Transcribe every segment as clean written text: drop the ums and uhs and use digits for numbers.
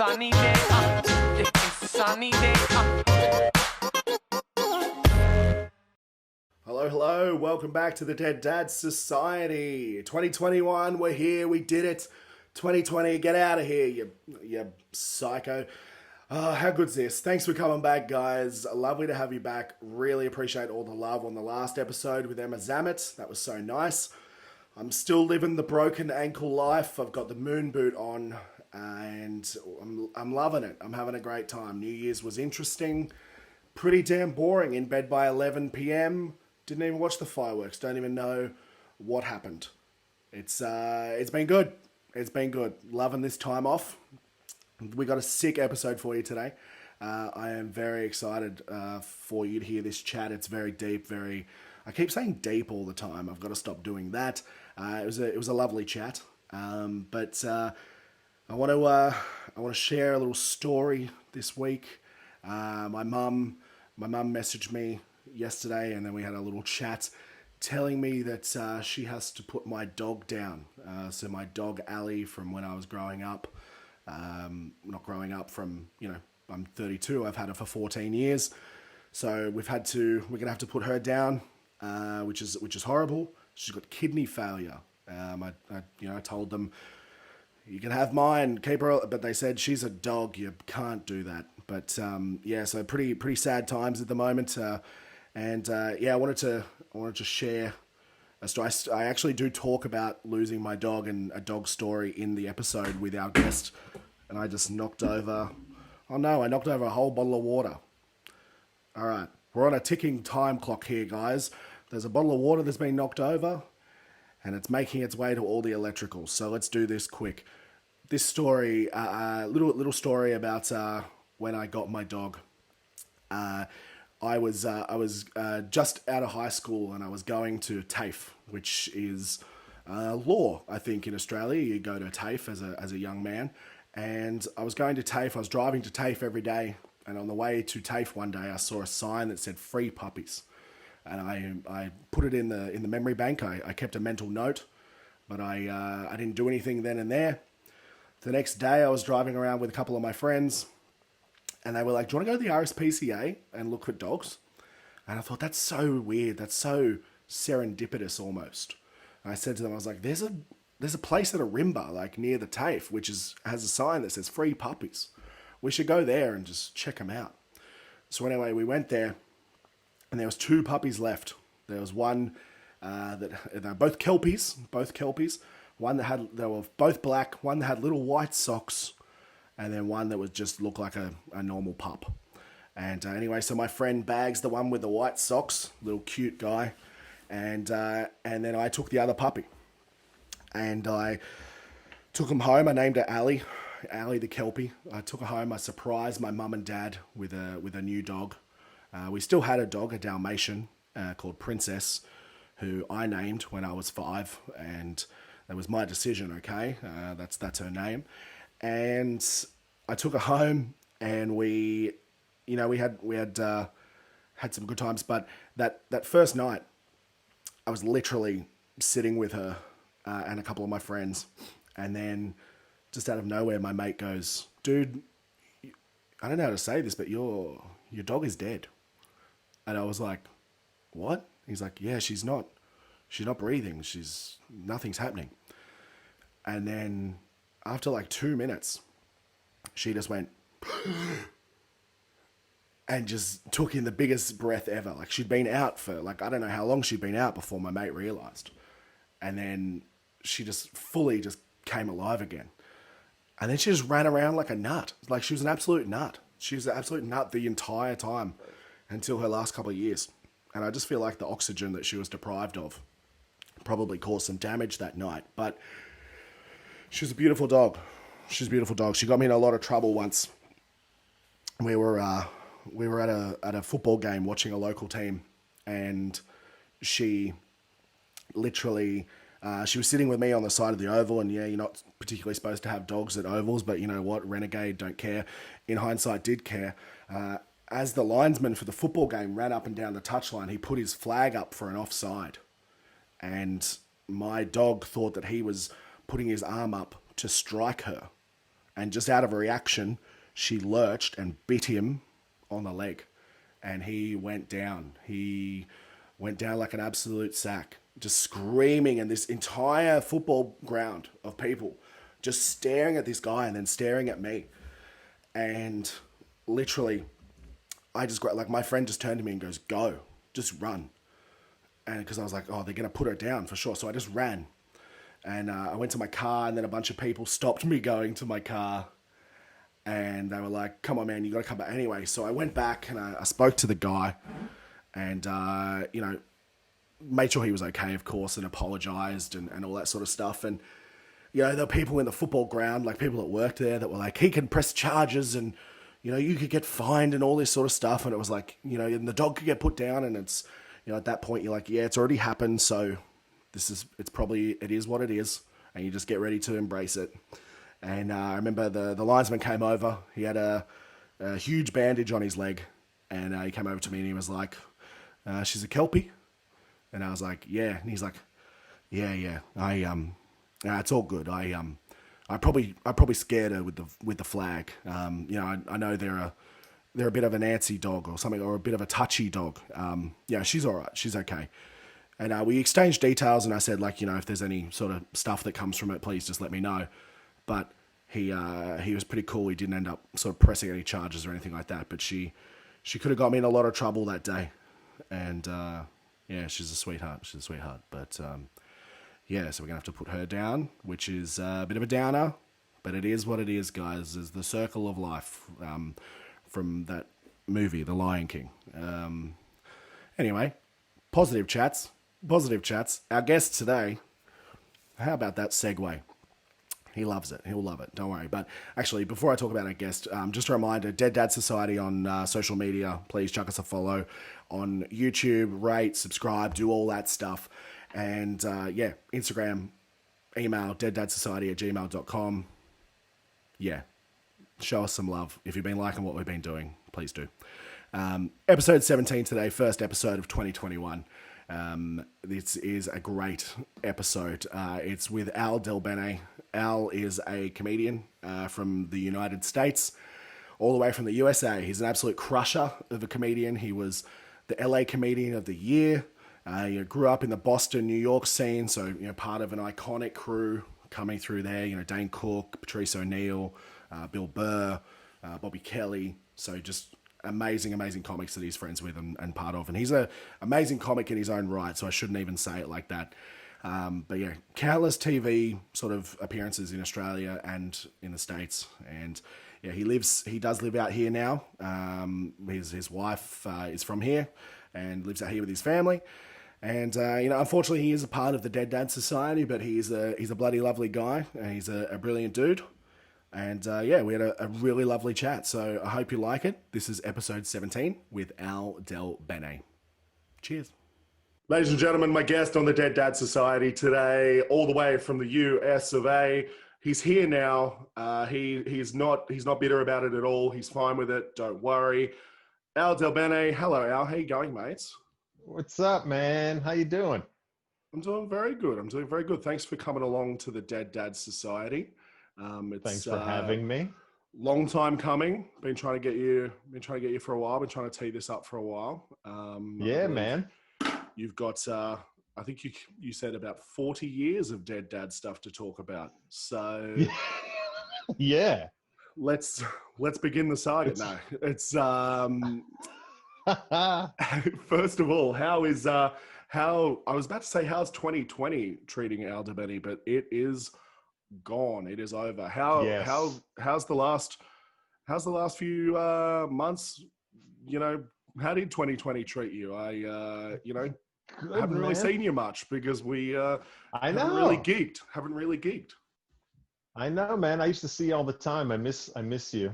sunny day. It's sunny day. Hello, welcome back to the Dead Dad Society. 2021, we're here, we did it. 2020, get out of here, you psycho. How good's this? Thanks for coming back, guys. Lovely to have you back. Really appreciate all the love on the last episode with Emma Zamet. That was so nice. I'm still living the broken ankle life. I've got the moon boot on, and I'm loving it. I'm having a great time. New Year's was interesting. Pretty damn boring. In bed by 11 p.m. Didn't even watch the fireworks. Don't even know what happened. It's been good. It's been good. Loving this time off. We got a sick episode for you today. I am very excited for you to hear this chat. It's very deep, I keep saying deep all the time. I've got to stop doing that. It was a lovely chat. But I want to share a little story this week. My mum messaged me yesterday, and then we had a little chat telling me that she has to put my dog down. So my dog Ali, from when I was growing up, not growing up from, I'm 32, I've had her for 14 years. So we're going to have to put her down, which is horrible. She's got kidney failure. I told them, you can have mine, keep her, but they said she's a dog, you can't do that. But so pretty sad times at the moment. I wanted to share a story. I actually do talk about losing my dog and a dog story in the episode with our guest, and I just knocked over a whole bottle of water. All right, we're on a ticking time clock here, guys. There's a bottle of water that's been knocked over, and it's making its way to all the electricals. So let's do this quick. This story, little story about when I got my dog. I was just out of high school, and I was going to TAFE, which is law, I think, in Australia. You go to TAFE as a young man. And I was going to TAFE. I was driving to TAFE every day. And on the way to TAFE one day, I saw a sign that said free puppies. And I put it in the memory bank. I kept a mental note, but I didn't do anything then and there. The next day, I was driving around with a couple of my friends, and they were like, do you want to go to the RSPCA and look at dogs? And I thought, that's so weird. That's so serendipitous almost. And I said to them, I was like, there's a place at Arimba, like near the TAFE, which has a sign that says free puppies. We should go there and just check them out. So anyway, we went there, and there was 2 puppies left. There was one they're both Kelpies. One they were both black, one that had little white socks, and then one that was just looked like a normal pup. And anyway, so my friend bags the one with the white socks, little cute guy, and then I took the other puppy. And I took him home. I named her Ali the Kelpie. I took her home. I surprised my mum and dad with a new dog. We still had a dog, a Dalmatian, called Princess, who I named when I was 5, and that was my decision. Okay, that's her name. And I took her home, and we had some good times. But that first night, I was literally sitting with her and a couple of my friends, and then just out of nowhere, my mate goes, "Dude, I don't know how to say this, but your dog is dead." And I was like, "What?" He's like, "Yeah, she's not breathing. Nothing's happening." And then after like 2 minutes, she just went and just took in the biggest breath ever. Like, she'd been out for I don't know how long she'd been out before my mate realized. And then she just fully just came alive again. And then she just ran around like a nut. Like, she was an absolute nut. She was an absolute nut the entire time until her last couple of years. And I just feel like the oxygen that she was deprived of probably caused some damage that night. But she was a beautiful dog. She's a beautiful dog. She got me in a lot of trouble once. We were at a football game watching a local team, and she literally she was sitting with me on the side of the oval, and yeah, you're not particularly supposed to have dogs at ovals, but you know what, renegade, don't care. In hindsight, did care. As the linesman for the football game ran up and down the touchline, he put his flag up for an offside, and my dog thought that he was putting his arm up to strike her, and just out of a reaction, she lurched and bit him on the leg, and he went down. He went down like an absolute sack, just screaming, and this entire football ground of people just staring at this guy and then staring at me. And literally, I just got, like, my friend just turned to me and goes, "Go, just run." And because I was like, oh, they're going to put her down for sure. So I just ran. And I went to my car, and then a bunch of people stopped me going to my car. And they were like, "Come on, man, you got to come back." Anyway, so I went back, and I spoke to the guy, and, made sure he was okay, of course, and apologized and all that sort of stuff. And, there were people in the football ground, like people that worked there, that were like, "He can press charges, and, you could get fined," and all this sort of stuff. And it was like, and the dog could get put down. And it's, at that point, you're like, yeah, it's already happened. So it is what it is. And you just get ready to embrace it. And I remember the linesman came over. He had a huge bandage on his leg. And he came over to me and he was like, "She's a Kelpie?" And I was like, "Yeah." And he's like, yeah. It's all good. I probably scared her with the flag. I know they're a bit of an antsy dog or something, or a bit of a touchy dog. She's all right. She's okay. And we exchanged details, and I said, like, if there's any sort of stuff that comes from it, please just let me know. But he was pretty cool. He didn't end up sort of pressing any charges or anything like that. But she could have got me in a lot of trouble that day. And she's a sweetheart. But so we're going to have to put her down, which is a bit of a downer. But it is what it is, guys. It's the circle of life from that movie, The Lion King. Anyway, positive chats. Our guest today, how about that segue? He loves it. He'll love it. Don't worry. But actually, before I talk about our guest, just a reminder, Dead Dad Society on social media. Please chuck us a follow on YouTube, rate, subscribe, do all that stuff. And Instagram, email, deaddadsociety@gmail.com. Yeah, show us some love. If you've been liking what we've been doing, please do. Episode 17 today, first episode of 2021. This is a great episode. It's with Bene. Al is a comedian from the United States, all the way from the USA. He's an absolute crusher of a comedian. He was the L.A. Comedian of the Year. Grew up in the Boston, New York scene, so part of an iconic crew coming through there. Dane Cook, Patrice O'Neill, Bill Burr, Bobby Kelly. So just amazing comics that he's friends with and part of. And he's an amazing comic in his own right, so I shouldn't even say it like that. But yeah, countless TV sort of appearances in Australia and in the States. And yeah, he does live out here now. His wife is from here and lives out here with his family. And, unfortunately he is a part of the Dead Dad Society, but he's a bloody lovely guy, and he's a brilliant dude. And, we had a really lovely chat. So I hope you like it. This is episode 17 with Bene. Cheers. Ladies and gentlemen, my guest on the Dead Dad Society today, all the way from the US of A. He's here now. He's not bitter about it at all. He's fine with it. Don't worry. Bene. Hello, Al. How you going, mates? What's up, man? How you doing? I'm doing very good. Thanks for coming along to the Dead Dad Society. Thanks for having me. Long time coming. Been trying to get you for a while. Been trying to tee this up for a while. Man. You've got, I think you said about 40 years of Dead Dad stuff to talk about. So yeah. Let's begin the saga. No, it's first of all, how's 2020 treating Bene, but it is gone. It is over. How's the last few months? How did 2020 treat you? Good, haven't really seen you much because we haven't really geeked. I know, man. I used to see you all the time. I miss you.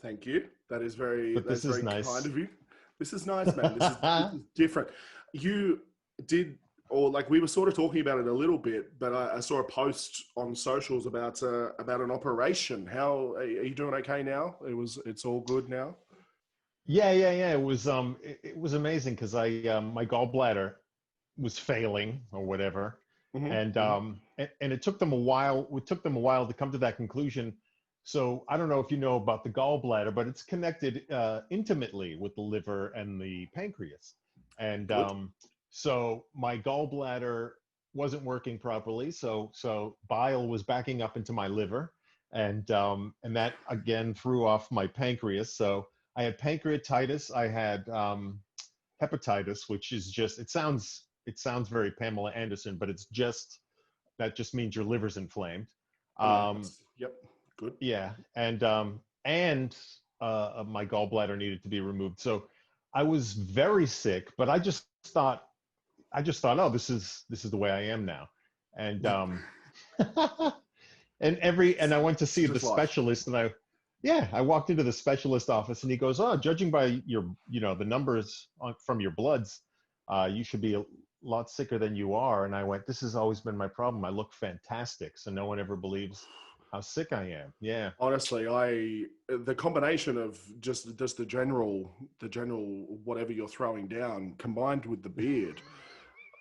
Thank you. That is very nice. Kind of you. This is nice, man. This is different. You did, or like we were sort of talking about it a little bit, but I saw a post on socials about an operation. How are you doing? Okay now? It's all good now. Yeah. It was amazing because my gallbladder was failing or whatever, and it took them a while. It took them a while to come to that conclusion. So I don't know if you know about the gallbladder, but it's connected intimately with the liver and the pancreas. And Good. so my gallbladder wasn't working properly, so bile was backing up into my liver, and that again threw off my pancreas. So I had pancreatitis. I had hepatitis, which is just it sounds very Pamela Anderson, but it's just that just means your liver's inflamed. Okay. Um, Yep. Good. yeah, and my gallbladder needed to be removed. So I was very sick, but I just thought, oh, this is the way I am now, and and I went to see the Just life. specialist, and I walked into the specialist office, and he goes, oh, judging by the numbers from your bloods, you should be a lot sicker than you are. And I went, this has always been my problem. I look fantastic, so no one ever believes how sick I am. Yeah. Honestly, the combination of just the general whatever you're throwing down combined with the beard.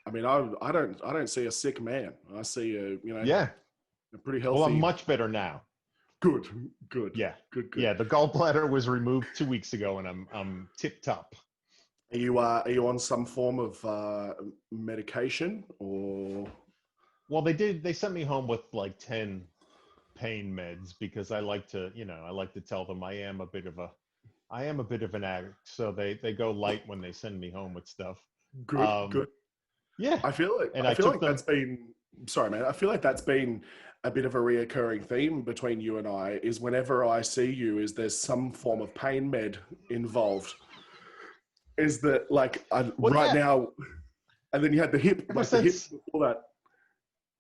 I mean, I don't see a sick man. I see Yeah. a pretty Well, I'm healthy. much better now. Good, good, Yeah. good, good. Yeah. The gallbladder was removed 2 weeks ago, and I'm tip top. Are you on some form of medication or? Well, they sent me home with like 10 pain meds because I like to tell them I am a bit of an addict. So they go light when they send me home with stuff. Good, Um, good. yeah. I feel like And I I feel took like them. that's been sorry, man. I feel like that's been a bit of a reoccurring theme between you and I. Is whenever I see you, is there's some form of pain med involved? Is that like Well, right yeah, now? And then you had the hip, ever like the hip since, before that.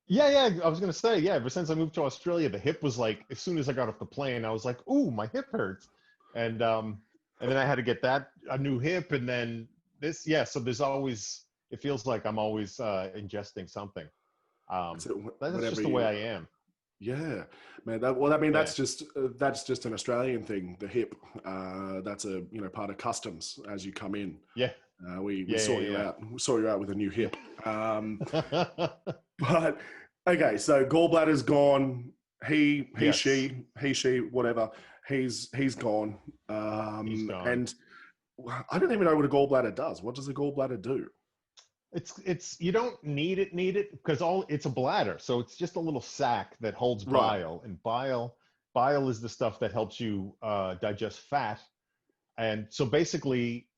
yeah, I was going to say, yeah, ever since I moved to Australia, the hip was like, as soon as I got off the plane, I was like, ooh, my hip hurts. And then I had to get a new hip. And then yeah, so it feels like I'm always ingesting something. Um, That's it, that's whenever just the way you. I am. Yeah, man. I mean, Yeah. that's just an Australian thing. The hip. That's a part of customs as you come in. Yeah. We Yeah. saw you Yeah. out. We saw you out with a new Yeah. hip. Um, Yeah. but okay, so gallbladder's gone. Yes. She, whatever. He's gone. He's gone. And I don't even know what a gallbladder does. What does a gallbladder do? It's you don't need it because all it's a bladder, so it's just a little sac that holds Right. bile, and bile is the stuff that helps you digest fat. And so basically,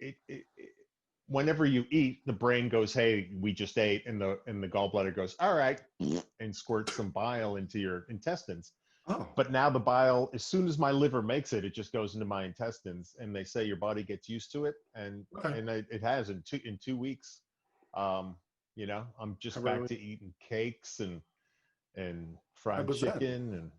whenever you eat, the brain goes, "Hey, we just ate," and the gallbladder goes, "All right," and squirts some bile into your intestines. Oh, But now the bile, as soon as my liver makes it, it just goes into my intestines, and they say your body gets used to it, and okay. it has in 2 weeks. Um, I'm How just back really? to eating cakes and How fried was that? chicken, and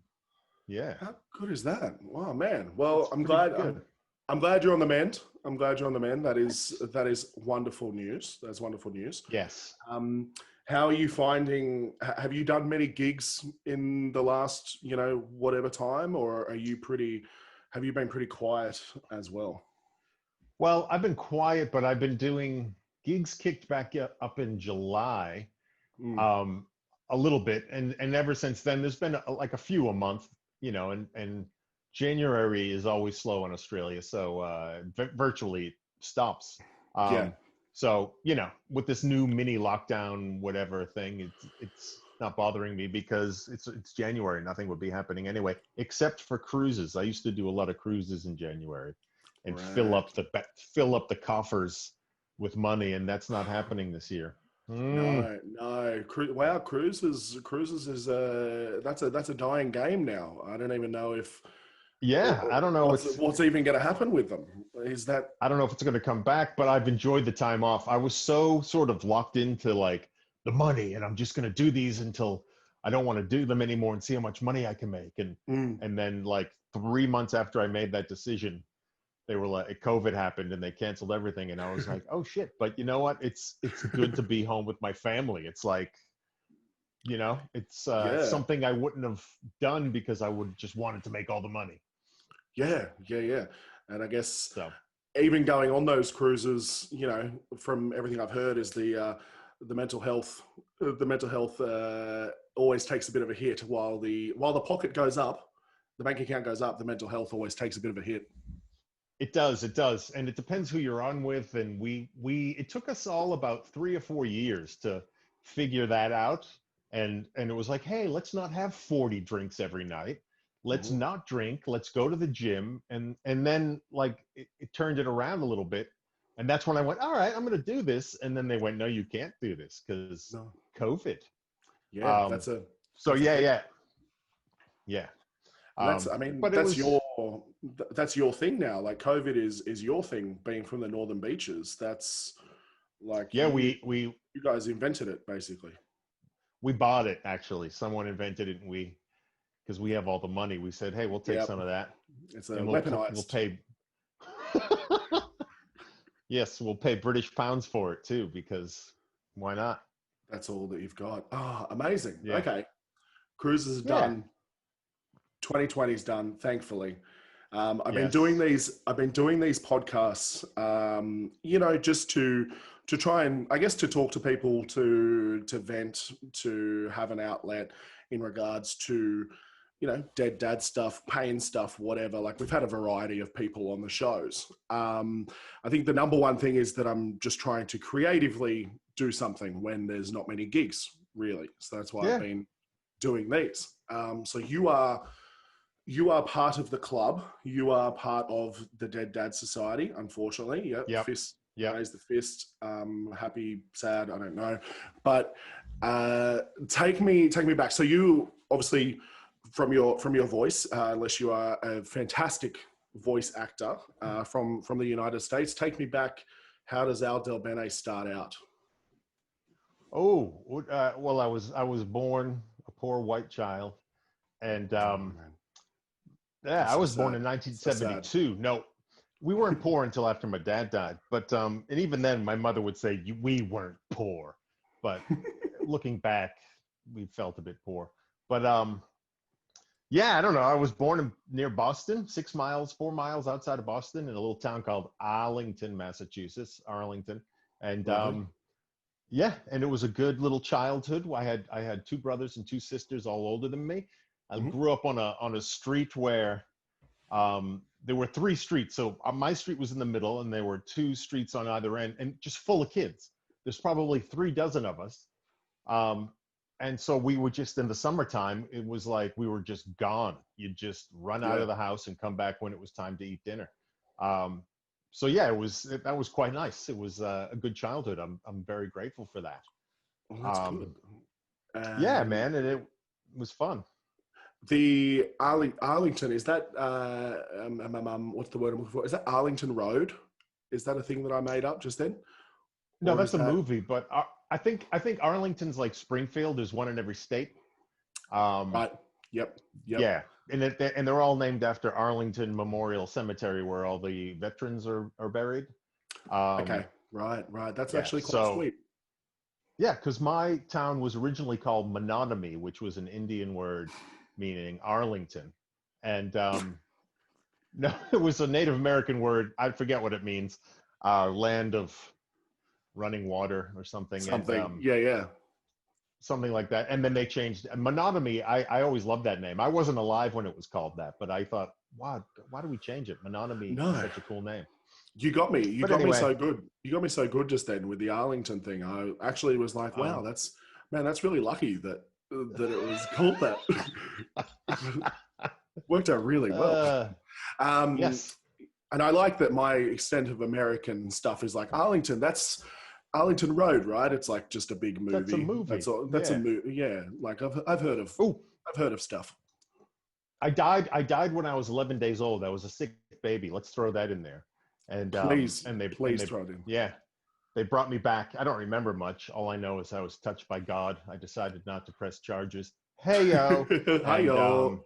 yeah, How good is that? Wow, man. Well, it's I'm pretty glad. good. I'm glad you're on the mend. I'm glad you're on the mend. That is wonderful news. That's wonderful news. Yes. Um, how are you finding? Have you done many gigs in the last, whatever time, or are you pretty? Have you been pretty quiet as well? Well, I've been quiet, but I've been doing gigs kicked back up in July, Mm, um, a little bit, and ever since then, there's been like a few a month, and January is always slow in Australia, so virtually it stops. yeah. So with this new mini lockdown, whatever thing, it's not bothering me because it's January. Nothing would be happening anyway, except for cruises. I used to do a lot of cruises in January and Right. fill up the coffers with money, and that's not happening this year. Mm. No, no. Wow, cruises is that's a dying game now. I don't even know if Yeah, I don't know. what's even going to happen with them. Is that I don't know if it's going to come back, but I've enjoyed the time off. I was so sort of locked into like the money, and I'm just going to do these until I don't want to do them anymore and see how much money I can make. And mm, and then like 3 months after I made that decision, they were like, COVID happened and they canceled everything, and I was like, oh shit. But you know what? It's good to be home with my family. It's like it's yeah, something I wouldn't have done because I would just wanted to make all the money. yeah, yeah, yeah. And I guess So even going on those cruises, from everything I've heard, is the mental health always takes a bit of a hit while the pocket goes up. the bank account goes up, the mental health always takes a bit of a hit. It does, and it depends who you're on with. And it took us all about 3 or 4 years to figure that out. And it was like, hey, let's not have 40 drinks every night. Let's not drink. Let's go to the gym. And then like it turned it around a little bit. And that's when I went, all right, I'm going to do this. And then they went, no, you can't do this because COVID. Yeah, yeah. That's, I mean, but that's your thing now. Like COVID is your thing, being from the Northern Beaches. That's like, you guys invented it basically. We bought it, actually. Someone invented it, and because we have all the money, we said, hey, we'll take some of that. It's weaponized. We'll pay. Yes, we'll pay British pounds for it too, because why not? That's all that you've got. Oh, amazing. Yeah. Okay. Cruises are done. 2020 is done, thankfully. I've been doing these podcasts, just to try and, I guess, to talk to people, to vent, to have an outlet in regards to, dead dad stuff, pain stuff, whatever. Like, we've had a variety of people on the shows. I think the number one thing is that I'm just trying to creatively do something when there's not many gigs, really. So that's why I've been doing these. So you are part of the club. You are part of the Dead Dad Society, unfortunately. Yep. Fist. Yeah. Raise the fist. Happy, sad, I don't know. But take me back. So you obviously, from your voice, unless you are a fantastic voice actor from the United States, take me back. How does Al Del Bene start out? Oh, well, I was born a poor white child, and I was born in 1972. No, we weren't poor until after my dad died. But and even then, my mother would say we weren't poor. But looking back, we felt a bit poor. But I don't know. I was born near Boston, 4 miles outside of Boston, in a little town called Arlington, Massachusetts. Arlington, and and it was a good little childhood. I had 2 brothers and 2 sisters, all older than me. I grew up on a street where there were 3 streets. So my street was in the middle, and there were 2 streets on either end, and just full of kids. There's probably 3 dozen of us. And so we were just, in the summertime, it was like we were just gone. You'd just run out of the house and come back when it was time to eat dinner. That was quite nice. It was a good childhood. I'm very grateful for that. Well, that's good. Man, and it was fun. The Arlington, is that what's the word I'm looking for? Is that Arlington Road? Is that a thing that I made up just then? No, that's a movie. But I think Arlington's like Springfield. There's one in every state. Right. Yep. Yeah, and they're all named after Arlington Memorial Cemetery, where all the veterans are buried. Okay. Right. That's actually quite sweet. Yeah, because my town was originally called Menominee, which was an Indian word meaning Arlington. And no, it was a Native American word. I forget what it means. Land of running water or something. Something like that. And then they changed Menominee. I always loved that name. I wasn't alive when it was called that, but I thought, wow, why do we change it? Menominee is such a cool name. You got me. You got me so good. You got me so good just then with the Arlington thing. I actually was like, wow, that's really lucky that it was called that. Worked out really well. Yes. And I like that my extent of American stuff is like Arlington. That's Arlington Road, right? It's like just a big movie. That's a movie. That's a movie. Yeah. Like I've heard of stuff. I died when I was 11 days old. I was a sick baby. Let's throw that in there. And please throw it in. Yeah. They brought me back. I don't remember much. All I know is I was touched by God. I decided not to press charges. Hey yo. Hi yo.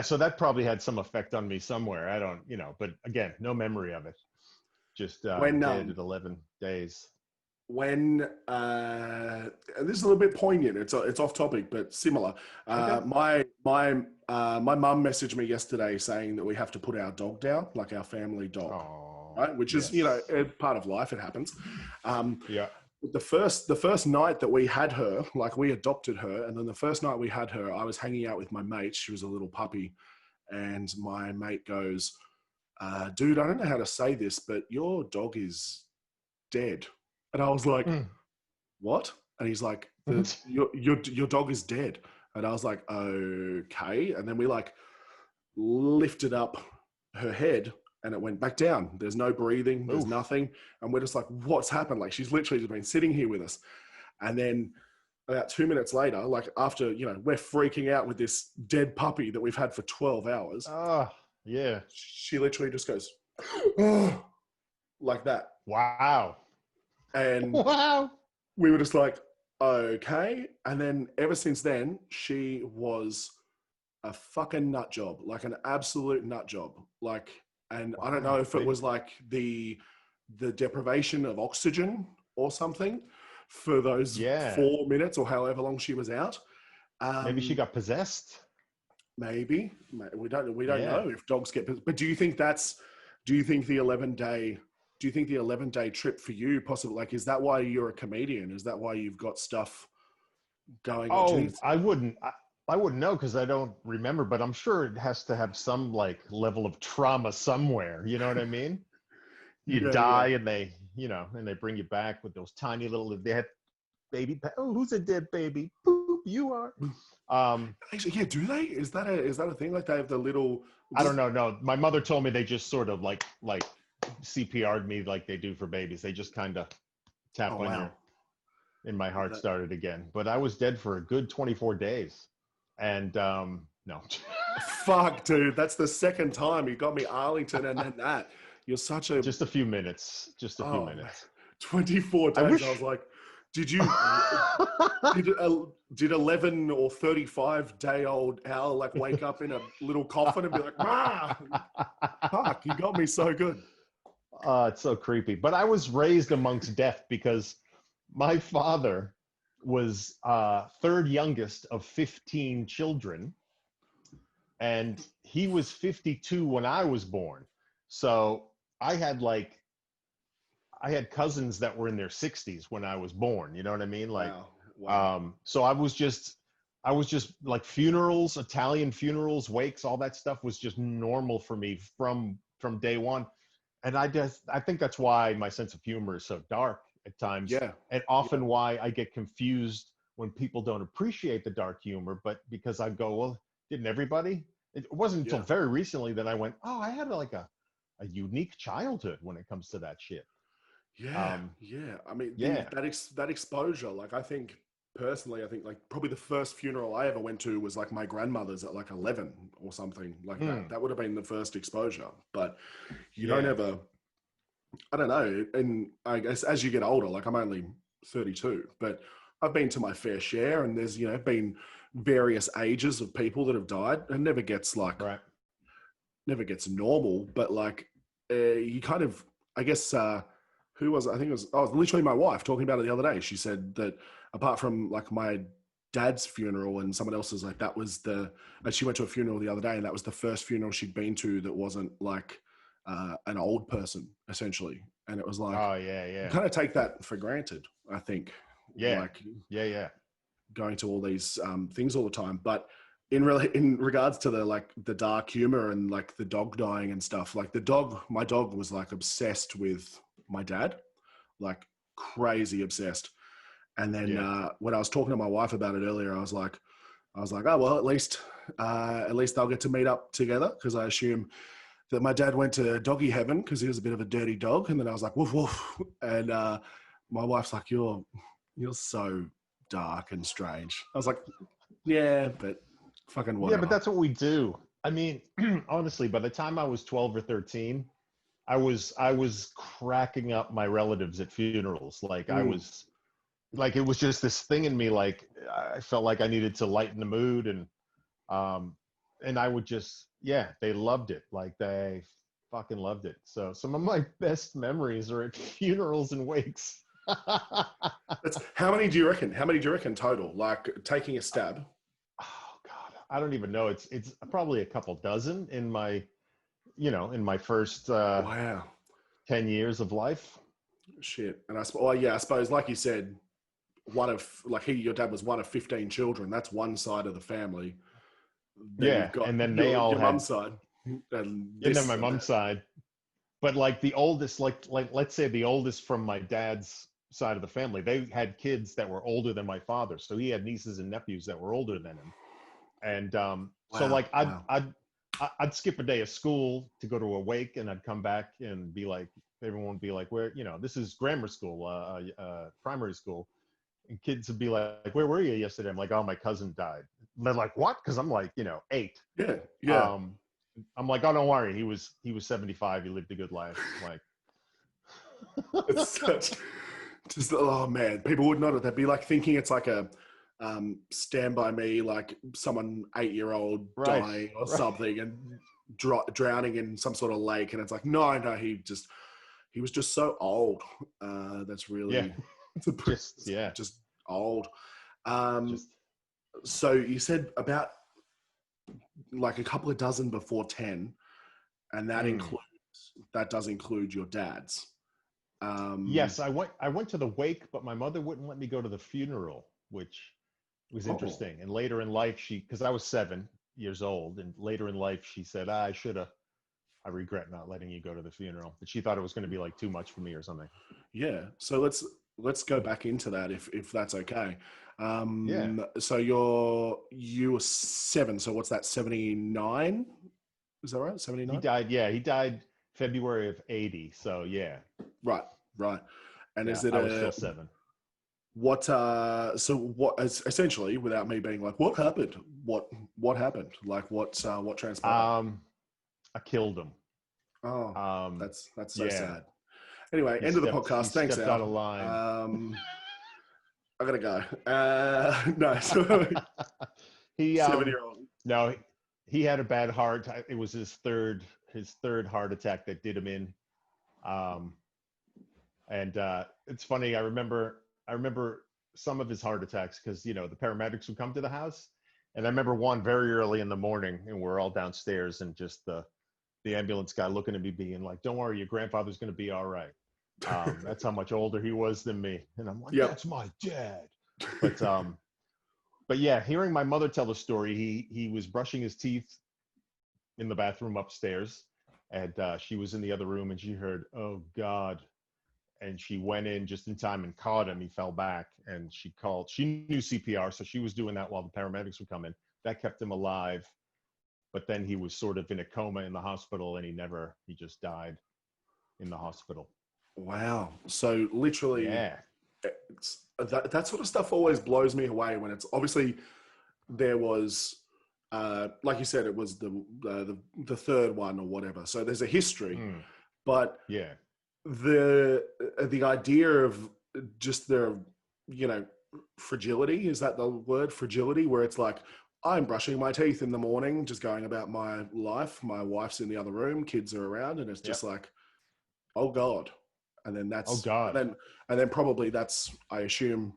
So that probably had some effect on me somewhere. I don't, but again, no memory of it. Just dead at 11 days. When and this is a little bit poignant. It's off topic, but similar. Okay. My mum messaged me yesterday saying that we have to put our dog down, like our family dog, right? Which is a part of life. It happens. the first night that we had her, like we adopted her, and then the first night we had her, I was hanging out with my mate. She was a little puppy, and my mate goes, "Dude, I don't know how to say this, but your dog is dead." And I was like, Mm. "What?" And he's like, your dog is dead." And I was like, "Okay." And then we like lifted up her head and it went back down. There's no breathing, there's Oof. nothing. And we're just like, what's happened? Like she's literally just been sitting here with us. And then about 2 minutes later, like after, we're freaking out with this dead puppy that we've had for 12 hours, Ah, yeah. she literally just goes, like that. Wow. And Wow. we were just like, okay. And then ever since then, she was a fucking nut job, like an absolute nut job. Like, and I don't know if it was like the deprivation of oxygen or something for those 4 minutes or however long she was out. Maybe she got possessed. Maybe we don't Yeah. know if dogs get. But do you think the 11-day trip for you possibly, like, is that why you're a comedian? Is that why you've got stuff going on? I wouldn't know because I don't remember, but I'm sure it has to have some like level of trauma somewhere. You know what I mean? You die and they, and they bring you back with those tiny little, they had baby, oh, who's a dead baby? Boop, you are. Actually, yeah, do they? Is that a thing? Like they have the little. I don't know. No, my mother told me they just sort of like CPR'd me like they do for babies. They just kind of tap on your, and my heart started again. But I was dead for a good 24 days. And no. Fuck, dude. That's the second time you got me Arlington and then that. You're such a. Just a few minutes. Just a few minutes. 24 days. I was like, did you. Did 11 or 35-day-old Al like wake up in a little coffin and be like, "Ah, fuck, you got me so good." It's so creepy. But I was raised amongst death because my father was third youngest of 15 children, and he was 52 when I was born. So I had cousins that were in their 60s when I was born. You know what I mean? Like, wow. So I was just like funerals, Italian funerals, wakes, all that stuff was just normal for me from day one. And I think that's why my sense of humor is so dark at times. Yeah. And often why I get confused when people don't appreciate the dark humor, but because I go, well, didn't everybody? It wasn't until very recently that I went, oh, I had like a unique childhood when it comes to that shit. Yeah. I mean, that exposure, like I think personally, like probably the first funeral I ever went to was like my grandmother's at like 11 or something like that. That would have been the first exposure, but you don't ever, I don't know. And I guess as you get older, like I'm only 32, but I've been to my fair share, and there's, been various ages of people that have died, and never gets like, never gets normal, but like you kind of, I guess, who was it? I think it was literally my wife talking about it the other day. She said that apart from like my dad's funeral and someone else's, like that was she went to a funeral the other day, and that was the first funeral she'd been to that wasn't like an old person, essentially. And it was like, you kind of take that for granted, I think. Like, going to all these things all the time. But in regards to the dark humor and like the dog dying and stuff, like my dog was like obsessed with my dad, like crazy obsessed. And then when I was talking to my wife about it earlier, I was like, oh, well, at least they'll get to meet up together, because I assume that my dad went to doggy heaven because he was a bit of a dirty dog. And then I was like, woof, woof. And my wife's like, you're so dark and strange. I was like, yeah, but fucking whatever. Yeah, but that's what we do. I mean, honestly, by the time I was 12 or 13, I was cracking up my relatives at funerals. Like I was, like it was just this thing in me. Like I felt like I needed to lighten the mood, and I would just, they loved it. Like they fucking loved it. So some of my best memories are at funerals and wakes. How many do you reckon total? Like taking a stab? Oh God, I don't even know. It's probably a couple dozen in my, in my first 10 years of life. Shit. And well, yeah, I suppose, like you said, your dad was one of 15 children. That's one side of the family. Then Yeah, you've got and then they all your had, mum's side, and and then this my and mom's that. side. But like the oldest, like let's say the oldest from my dad's side of the family, they had kids that were older than my father. So he had nieces and nephews that were older than him. And so Wow, like wow. I'd skip a day of school to go to a wake, and I'd come back and be like, everyone would be like, where, this is grammar school, primary school. And kids would be like, where were you yesterday? I'm like, oh, my cousin died. And they're like, what? Because I'm like, 8. Yeah, yeah. Um, I'm like, oh, don't worry. He was 75. He lived a good life. Like, It's such just oh man, people would not. They'd be like thinking it's like a Stand By Me, like someone 8-year-old right, dying or right. something and drowning in some sort of lake, and it's like no, he was just so old. That's Yeah, really yeah, just old. Um, just so you said about like a couple of dozen before 10, and mm. that does include your dad's. Yes, I went to the wake, but my mother wouldn't let me go to the funeral, which was Oh, interesting. And later in life, because I was 7 years old, and later in life, she said, I should have. I regret not letting you go to the funeral, but she thought it was going to be like too much for me or something. yeah. So let's go back into that if that's okay. Yeah, So you were 7. So what's that? 79? Is that right? he 79? died. Yeah, he died February of '80. So yeah, Right, right. And yeah, is it I was still 7. essentially, without me being like, what happened? What happened? Like what transpired? Um, I killed him. Oh, Um, that's so yeah, sad. Anyway, he end of the stepped he podcast. Thanks, stepped out of Al. line. I gotta go. No, so He 7-year-old. no, he had a bad heart. It was his third heart attack that did him in. Um, and it's funny. I remember some of his heart attacks because the paramedics would come to the house, and I remember one very early in the morning, and we're all downstairs, and just the ambulance guy looking at me, being like, "Don't worry, your grandfather's going to be all right." That's how much older he was than me, and I'm like, Yep. "That's my dad." But but yeah, hearing my mother tell the story, he was brushing his teeth in the bathroom upstairs, and she was in the other room, and she heard, "Oh God." And she went in just in time and caught him. He fell back, and she knew CPR, so she was doing that while the paramedics would come in. That kept him alive. But then he was sort of in a coma in the hospital, and he just died in the hospital. Wow. So literally, Yeah. that sort of stuff always blows me away when it's obviously there was, like you said, it was the third one or whatever. So there's a history, Mm, but yeah. the idea of just the you know fragility, is that the word, fragility, where it's like I'm brushing my teeth in the morning, just going about my life, my wife's in the other room, kids are around, and it's just Yep. like, oh God. And then Oh God. and then probably that's, I assume,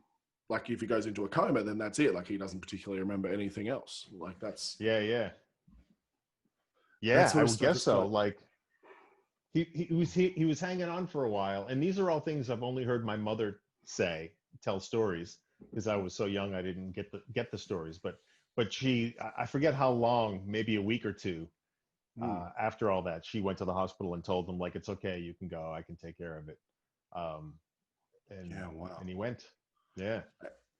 like if he goes into a coma, then that's it, like he doesn't particularly remember anything else. Like Yeah. Yeah. that Yeah. sort I of would stuff guess is so. quite. Like he was hanging on for a while, and these are all things I've only heard my mother tell stories, because I was so young I didn't get the stories. But I forget how long, maybe a week or two Mm, after all that, she went to the hospital and told them, like, it's okay, you can go, I can take care of it. Um, and yeah, wow. and he went. Yeah.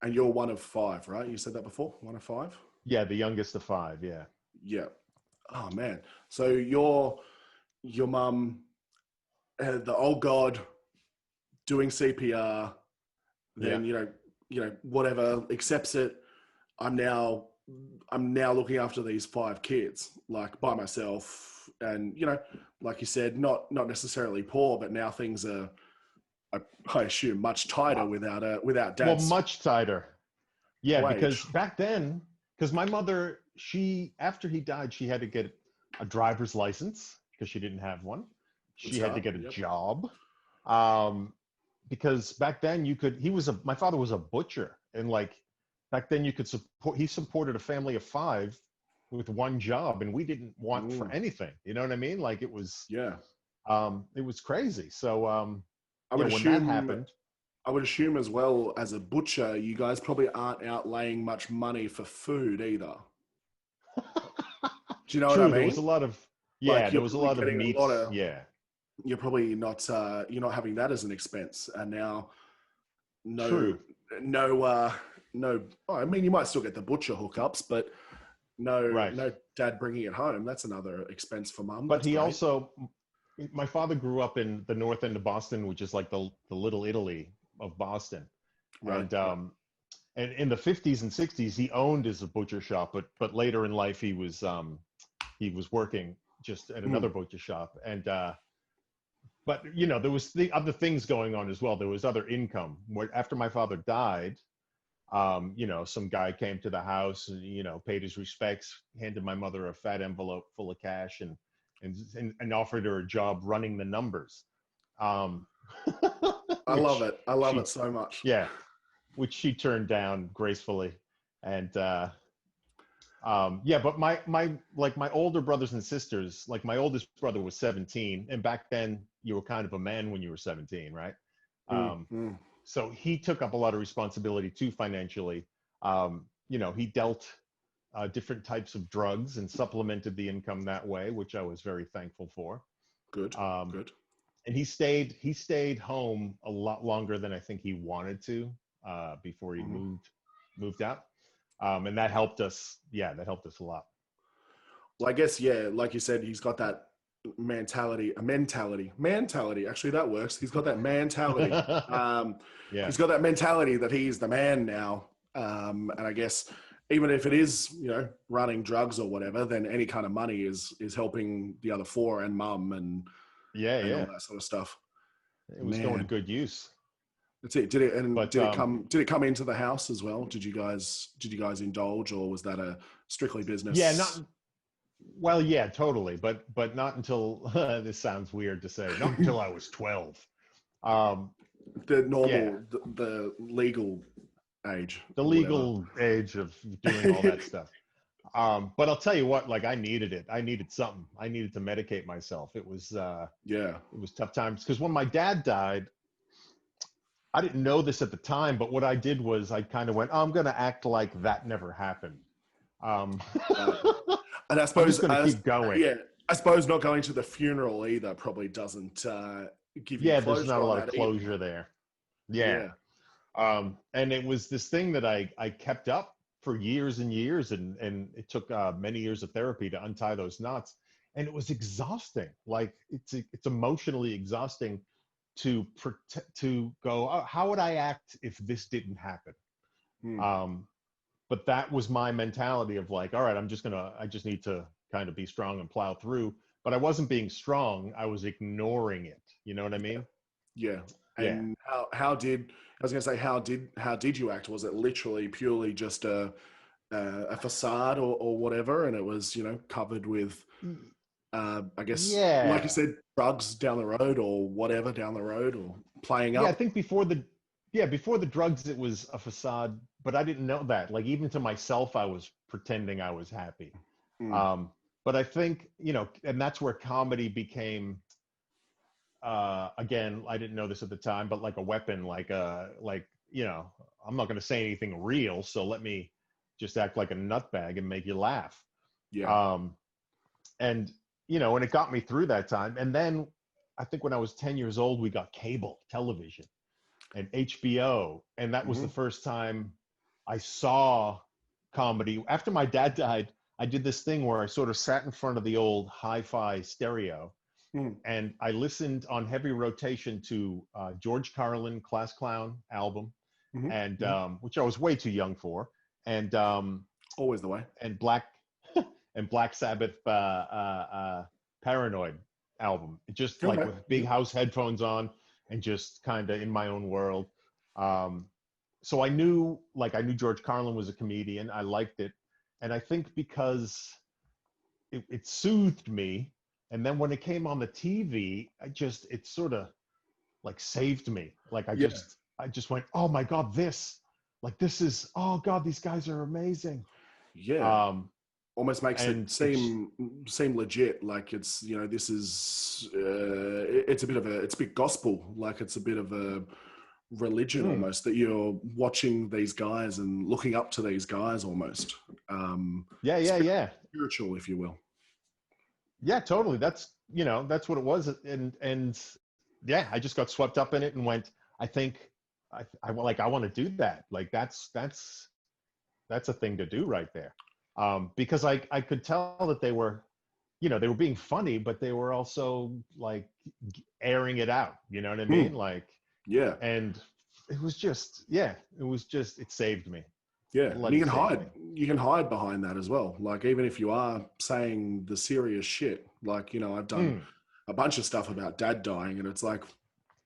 And you're one of 5, right? You said that before, one of 5. Yeah, the youngest of 5. Yeah. Yeah. Oh man. So your mum had the old God doing CPR, Yeah. then whatever, accepts it. I'm now looking after these 5 kids, like by myself, and like you said, not necessarily poor, but now things are, I assume, much tighter Uh, without well, dad's much tighter. Yeah, wage. because back then, because my mother, after he died, she had to get a driver's license because she didn't have one. Good She had to start. get a Yep. job. Because back then my father was a butcher, and like back then he supported a family of 5 with one job, and we didn't want for Mm, anything. You know what I mean? Like it was yeah. crazy. So I yeah, would when that assume happened, I would assume as well as a butcher, you guys probably aren't outlaying much money for food either. Do you know what I true, there was a mean? lot of, yeah, Like there you're was a probably lot of getting a lot meats. of Yeah, you're probably not you're not having that as an expense. And now no true. no no oh, I mean you might still get the butcher hookups, but Right. no dad bringing it home. That's another expense for mum. But That's he great. also, my father grew up in the north end of Boston, which is like the little Italy of Boston. Right. And in the 50s and 60s, he owned his butcher shop, but later in life, he was working just at another Mm. butcher shop. But you know, there was the other things going on as well. There was other income. After my father died, you know, some guy came to the house and, you know, paid his respects, handed my mother a fat envelope full of cash and offered her a job running the numbers. Um, I love which it. I love it she, so much. yeah, which she turned down gracefully. And yeah, but my older brothers and sisters, like my oldest brother was 17, and back then you were kind of a man when you were 17, right? Mm, Um, mm, so he took up a lot of responsibility too financially. You know, he dealt different types of drugs and supplemented the income that way, which I was very thankful for. good. Um, Good. and he stayed home a lot longer than I think he wanted to before he Mhm. moved out. And that helped us. Yeah, that helped us a lot. Well, I guess yeah, like you said, he's got that mentality. Actually, that works. He's got that mentality. Um, Yeah. he's got that mentality that he's the man now. And I guess even if it is, you know, running drugs or whatever, then any kind of money is helping the other four and mum Yeah, and all yeah. that sort of stuff. It was going to Man, good use. that's it. Did it and But did it come into the house as well? Did you guys indulge, or was that a strictly yeah, not business? well, yeah, totally. But not until this sounds weird to say, not until I was 12. Um, The yeah, normal, the legal age the or whatever. legal age of doing all that stuff. But I'll tell you what, like I needed it. I needed something. I needed to medicate myself. Yeah. It was tough times because when my dad died, I didn't know this at the time, but what I did was I kind of went, oh, I'm going to act like that never happened. Um, Right. And I I'm just suppose, going to keep going. yeah, I suppose not going to the funeral either probably doesn't give you Yeah, there's closure not a on lot of that either. closure there. Yeah. Yeah. And it was this thing that I kept up for years and years, and it took many years of therapy to untie those knots. And it was exhausting. Like it's emotionally exhausting to go, oh, how would I act if this didn't happen? Hmm. Um, but that was my mentality of like, all right, I just need to kind of be strong and plow through. But I wasn't being strong. I was ignoring it. You know what I mean? Yeah. Yeah. And how did I was going to say how did you act? Was it literally purely just a facade or whatever, and it was, you know, covered with I guess, like you Yeah. said, drugs down the road or whatever down the road or playing Yeah, I up? think before the drugs it was a facade, but I didn't know that. Like even to myself I was pretending I was happy. Mm. Um but I think, you know, and that's where comedy became again, I didn't know this at the time, but like a weapon, like, you know, I'm not going to say anything real, so let me just act like a nutbag and make you laugh. Yeah. Um and you know, and it got me through that time. And then I think when I was 10 years old we got cable television and HBO. And that was the Hmm. first time I saw comedy. After my dad died, I did this thing where I sort of sat in front of the old hi-fi stereo Mm. and I listened on heavy rotation to George Carlin Class Clown album, Hmm. and Hmm. which I was way too young for, and Always the way. and Black Sabbath Paranoid album, just like Okay. with big Yep. house headphones on and just kind of in my own world. Um, so I knew George Carlin was a comedian. I liked it, and I think because it soothed me. And then when it came on the TV, it sort of like saved me. Like Yeah. I just went, oh my God, this is, oh God, these guys are amazing. Yeah. Um, almost makes it And seem legit. Like it's, you know, this is it's a bit gospel. Like it's a bit of a religion almost, that you're watching these guys and looking up to these guys almost. yeah. Spiritual, if you will. Yeah, totally. That's what it was. And yeah, I just got swept up in it and went, I think I want to do that. Like that's a thing to do right there. Because I could tell that they were, they were being funny, but they were also like airing it out. You know what I mean? Like, Yeah. and it saved me. Yeah. And Bloody saved me. you can hide behind that as well. Like, even if you are saying the serious shit, like, I've done a bunch of stuff about dad dying, and it's like,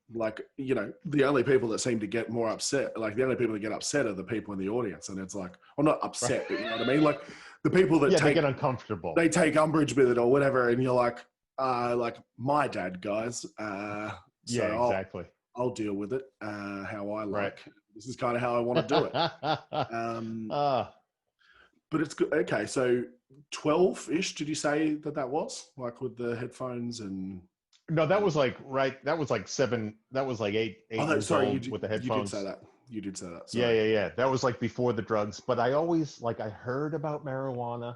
the only people that seem to get more upset, like the only people that get upset are the people in the audience. And it's like, well, not upset, but you know what I mean? Like the people that they get uncomfortable. They take umbrage with it or whatever. And you're like my dad, guys. Exactly. I'll deal with it how I like. Right. This is kind of how I want to do it. But it's good. Okay, so 12-ish, did you say that was? Like with the headphones and... No, that was like, that was like 7, that was like 8 years old with the headphones. You did say that. Sorry. Yeah. That was like before the drugs. But I always, like, I heard about marijuana.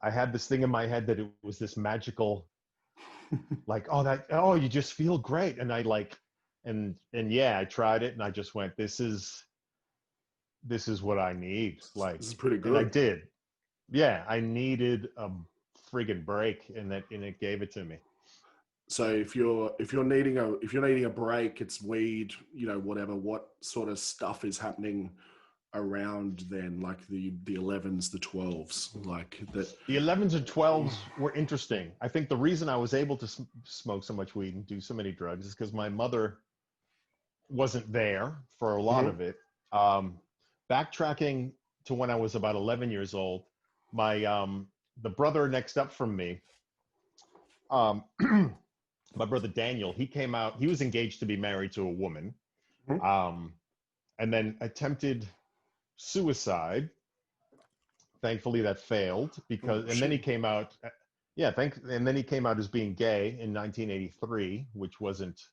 I had this thing in my head that it was this magical, like, you just feel great. And I like... And yeah, I tried it and I just went, this is what I need. Like, this is pretty good. And I did. Yeah, I needed a friggin' break, and it gave it to me. So if you're needing a break, it's weed, whatever. What sort of stuff is happening around then, like the 11s, the 12s, like that? The 11s and 12s were interesting. I think the reason I was able to smoke so much weed and do so many drugs is because my mother wasn't there for a lot of it. Backtracking to when I was about 11 years old, my the brother next up from me, my brother Daniel, he was engaged to be married to a woman, and then attempted suicide. Thankfully that failed then he came out, and then he came out as being gay in 1983, which wasn't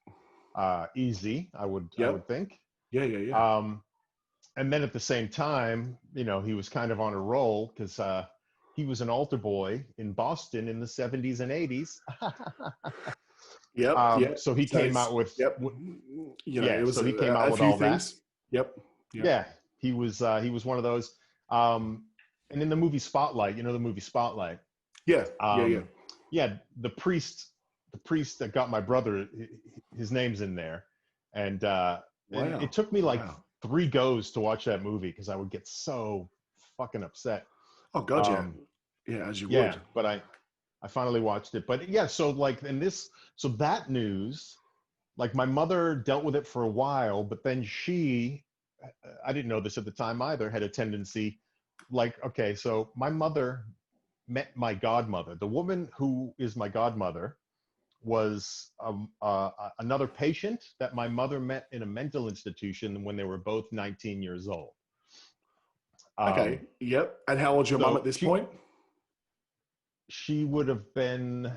easy, I would think. Yeah. And then at the same time, he was kind of on a roll because he was an altar boy in Boston in the 70s and 80s. So he came out with... Yep. So he came out with all things. Yep. Yeah, he was one of those. And in the movie Spotlight, the movie Spotlight? Yeah. Yeah, the priest that got my brother, his name's in there. And it took me like 3 goes to watch that movie because I would get so fucking upset. Oh God, yeah, as you would. Yeah, but I finally watched it. But yeah, so like so that news, like my mother dealt with it for a while, but then I didn't know this at the time either, had a tendency, like, okay, so my mother met my godmother. The woman who is my godmother was another patient that my mother met in a mental institution when they were both 19 years old. Okay. Yep. And how old's your mum at this point? She would have been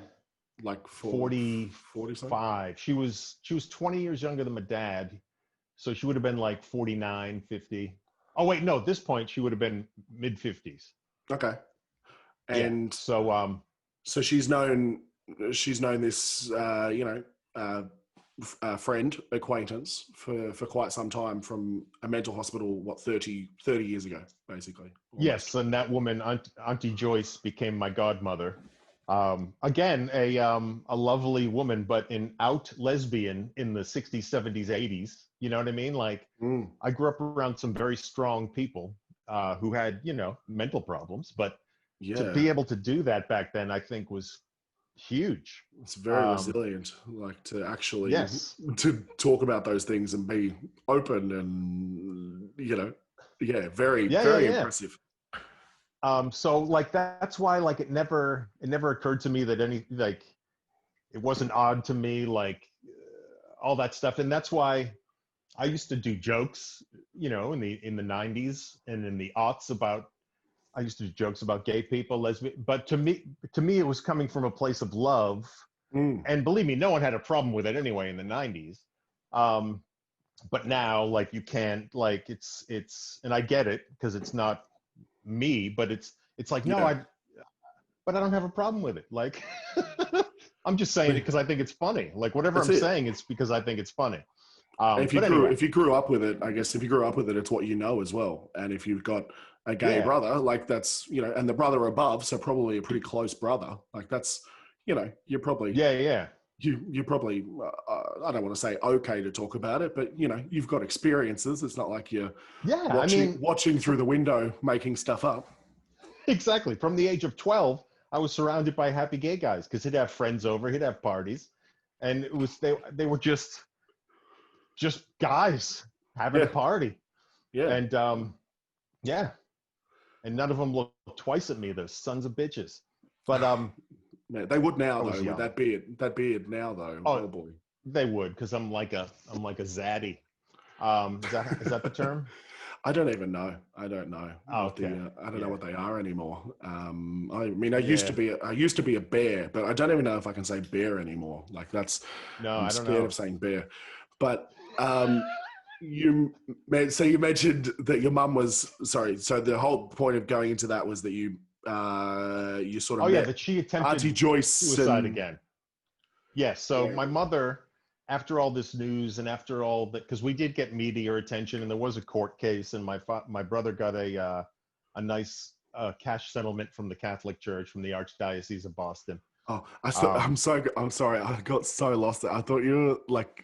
like 45. She was 20 years younger than my dad. So she would have been like 49, 50. Oh wait, no, at this point she would have been mid 50s. Okay. And so she's known this friend, acquaintance for quite some time from a mental hospital, 30 years ago, basically. Almost. Yes, and that woman, Auntie Joyce, became my godmother. Again, a lovely woman, but an out lesbian in the 60s, 70s, 80s. You know what I mean? Like, I grew up around some very strong people who had, mental problems, but to be able to do that back then, I think was huge. It's very resilient, like to actually to talk about those things and be open and very impressive. So like that's why like it never occurred to me that it wasn't odd to me, like all that stuff. And that's why I used to do jokes, in the 90s and in the aughts about I used to do jokes about gay people, lesbian, but to me, it was coming from a place of love. Mm. And believe me, no one had a problem with it anyway in the 90s. But now, like, you can't, like, and I get it because it's not me, but it's like, no, Yeah. but I don't have a problem with it. Like, I'm just saying it because I think it's funny. Like, whatever That's I'm it. saying, it's because I think it's funny. If you grew up with it, I guess if you grew up with it, it's what you know as well. And if you've got a gay Yeah. brother, like that's, and the brother above, so probably a pretty close brother, like that's, you're probably, Yeah. you're probably, I don't want to say okay to talk about it, but you've got experiences. It's not like you're Yeah. I watching, mean, watching through the window, making stuff up. exactly. From the age of 12, I was surrounded by happy gay guys because he'd have friends over, he'd have parties, and it was they were just guys having a Yeah. party. Yeah. And yeah, and none of them looked twice at me. Those sons of bitches. But Man, they would now I though, was with young. that beard now though. Oh, Oh boy. they would, because I'm like a zaddy. Is that the term? I don't even know. I don't know what Okay. I don't know Yeah. what they are anymore. I mean, I Yeah. used to be a bear, but I don't even know if I can say bear anymore. Like that's, No, I'm I don't scared know. of saying bear. But so you mentioned that your mum was sorry. So the whole point of going into that was that you sort of Oh yeah, met that she attempted Auntie Joyce suicide and again. Yes. So yeah. my mother, after all this news and after all that, because we did get media attention and there was a court case, and my brother got a nice cash settlement from the Catholic Church, from the Archdiocese of Boston. Oh, Um, I'm sorry. I got so lost. I thought you were like,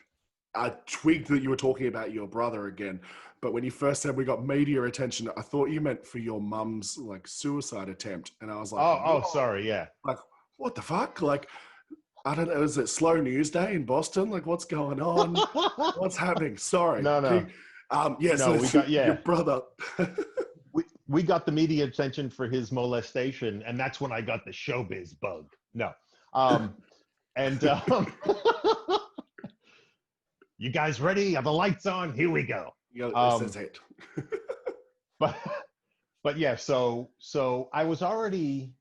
I twigged that you were talking about your brother again. But when you first said we got media attention, I thought you meant for your mum's like suicide attempt. And I was like, oh, whoa, sorry. Yeah. like, what the fuck? Like, I don't know. Is it slow news day in Boston? Like, what's going on? What's happening? Sorry. No. Yes, No, we got, your yeah. brother. We got the media attention for his molestation, and that's when I got the showbiz bug. No. And you guys ready? Are the lights on? Here we go. This is it. but yeah, so I was already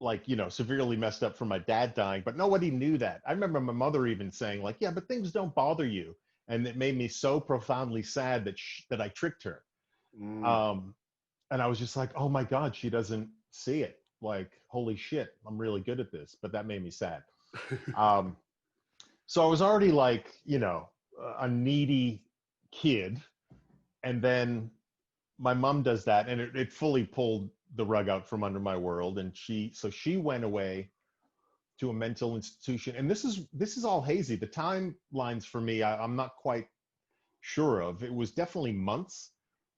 like, severely messed up from my dad dying, but nobody knew that. I remember my mother even saying like, yeah, but things don't bother you. And it made me so profoundly sad that I tricked her. And I was just like, oh my God, she doesn't see it. Like, holy shit, I'm really good at this. But that made me sad. So I was already like, a needy kid. And then my mom does that, and it fully pulled the rug out from under my world. And she went away to a mental institution. And this is all hazy. The timelines for me, I'm not quite sure of. It was definitely months.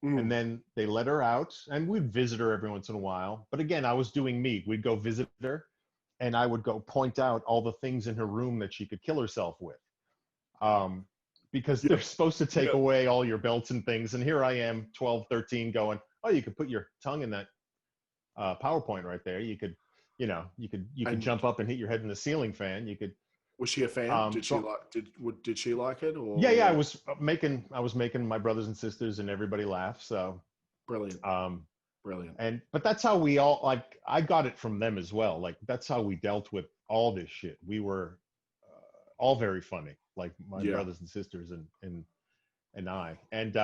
And then they let her out, and we'd visit her every once in a while. But again, I was doing me. We'd go visit her, and I would go point out all the things in her room that she could kill herself with. Because they're supposed to take away all your belts and things. And here I am, 12, 13, going, oh, you could put your tongue in that PowerPoint right there. You could, you could jump up and hit your head in the ceiling fan. You could. Was she a fan? Did she like it? Or Yeah. I was making my brothers and sisters and everybody laugh. So brilliant. Brilliant. But that's how we all, like, I got it from them as well. Like, that's how we dealt with all this shit. We were all very funny, like my brothers and sisters and I. And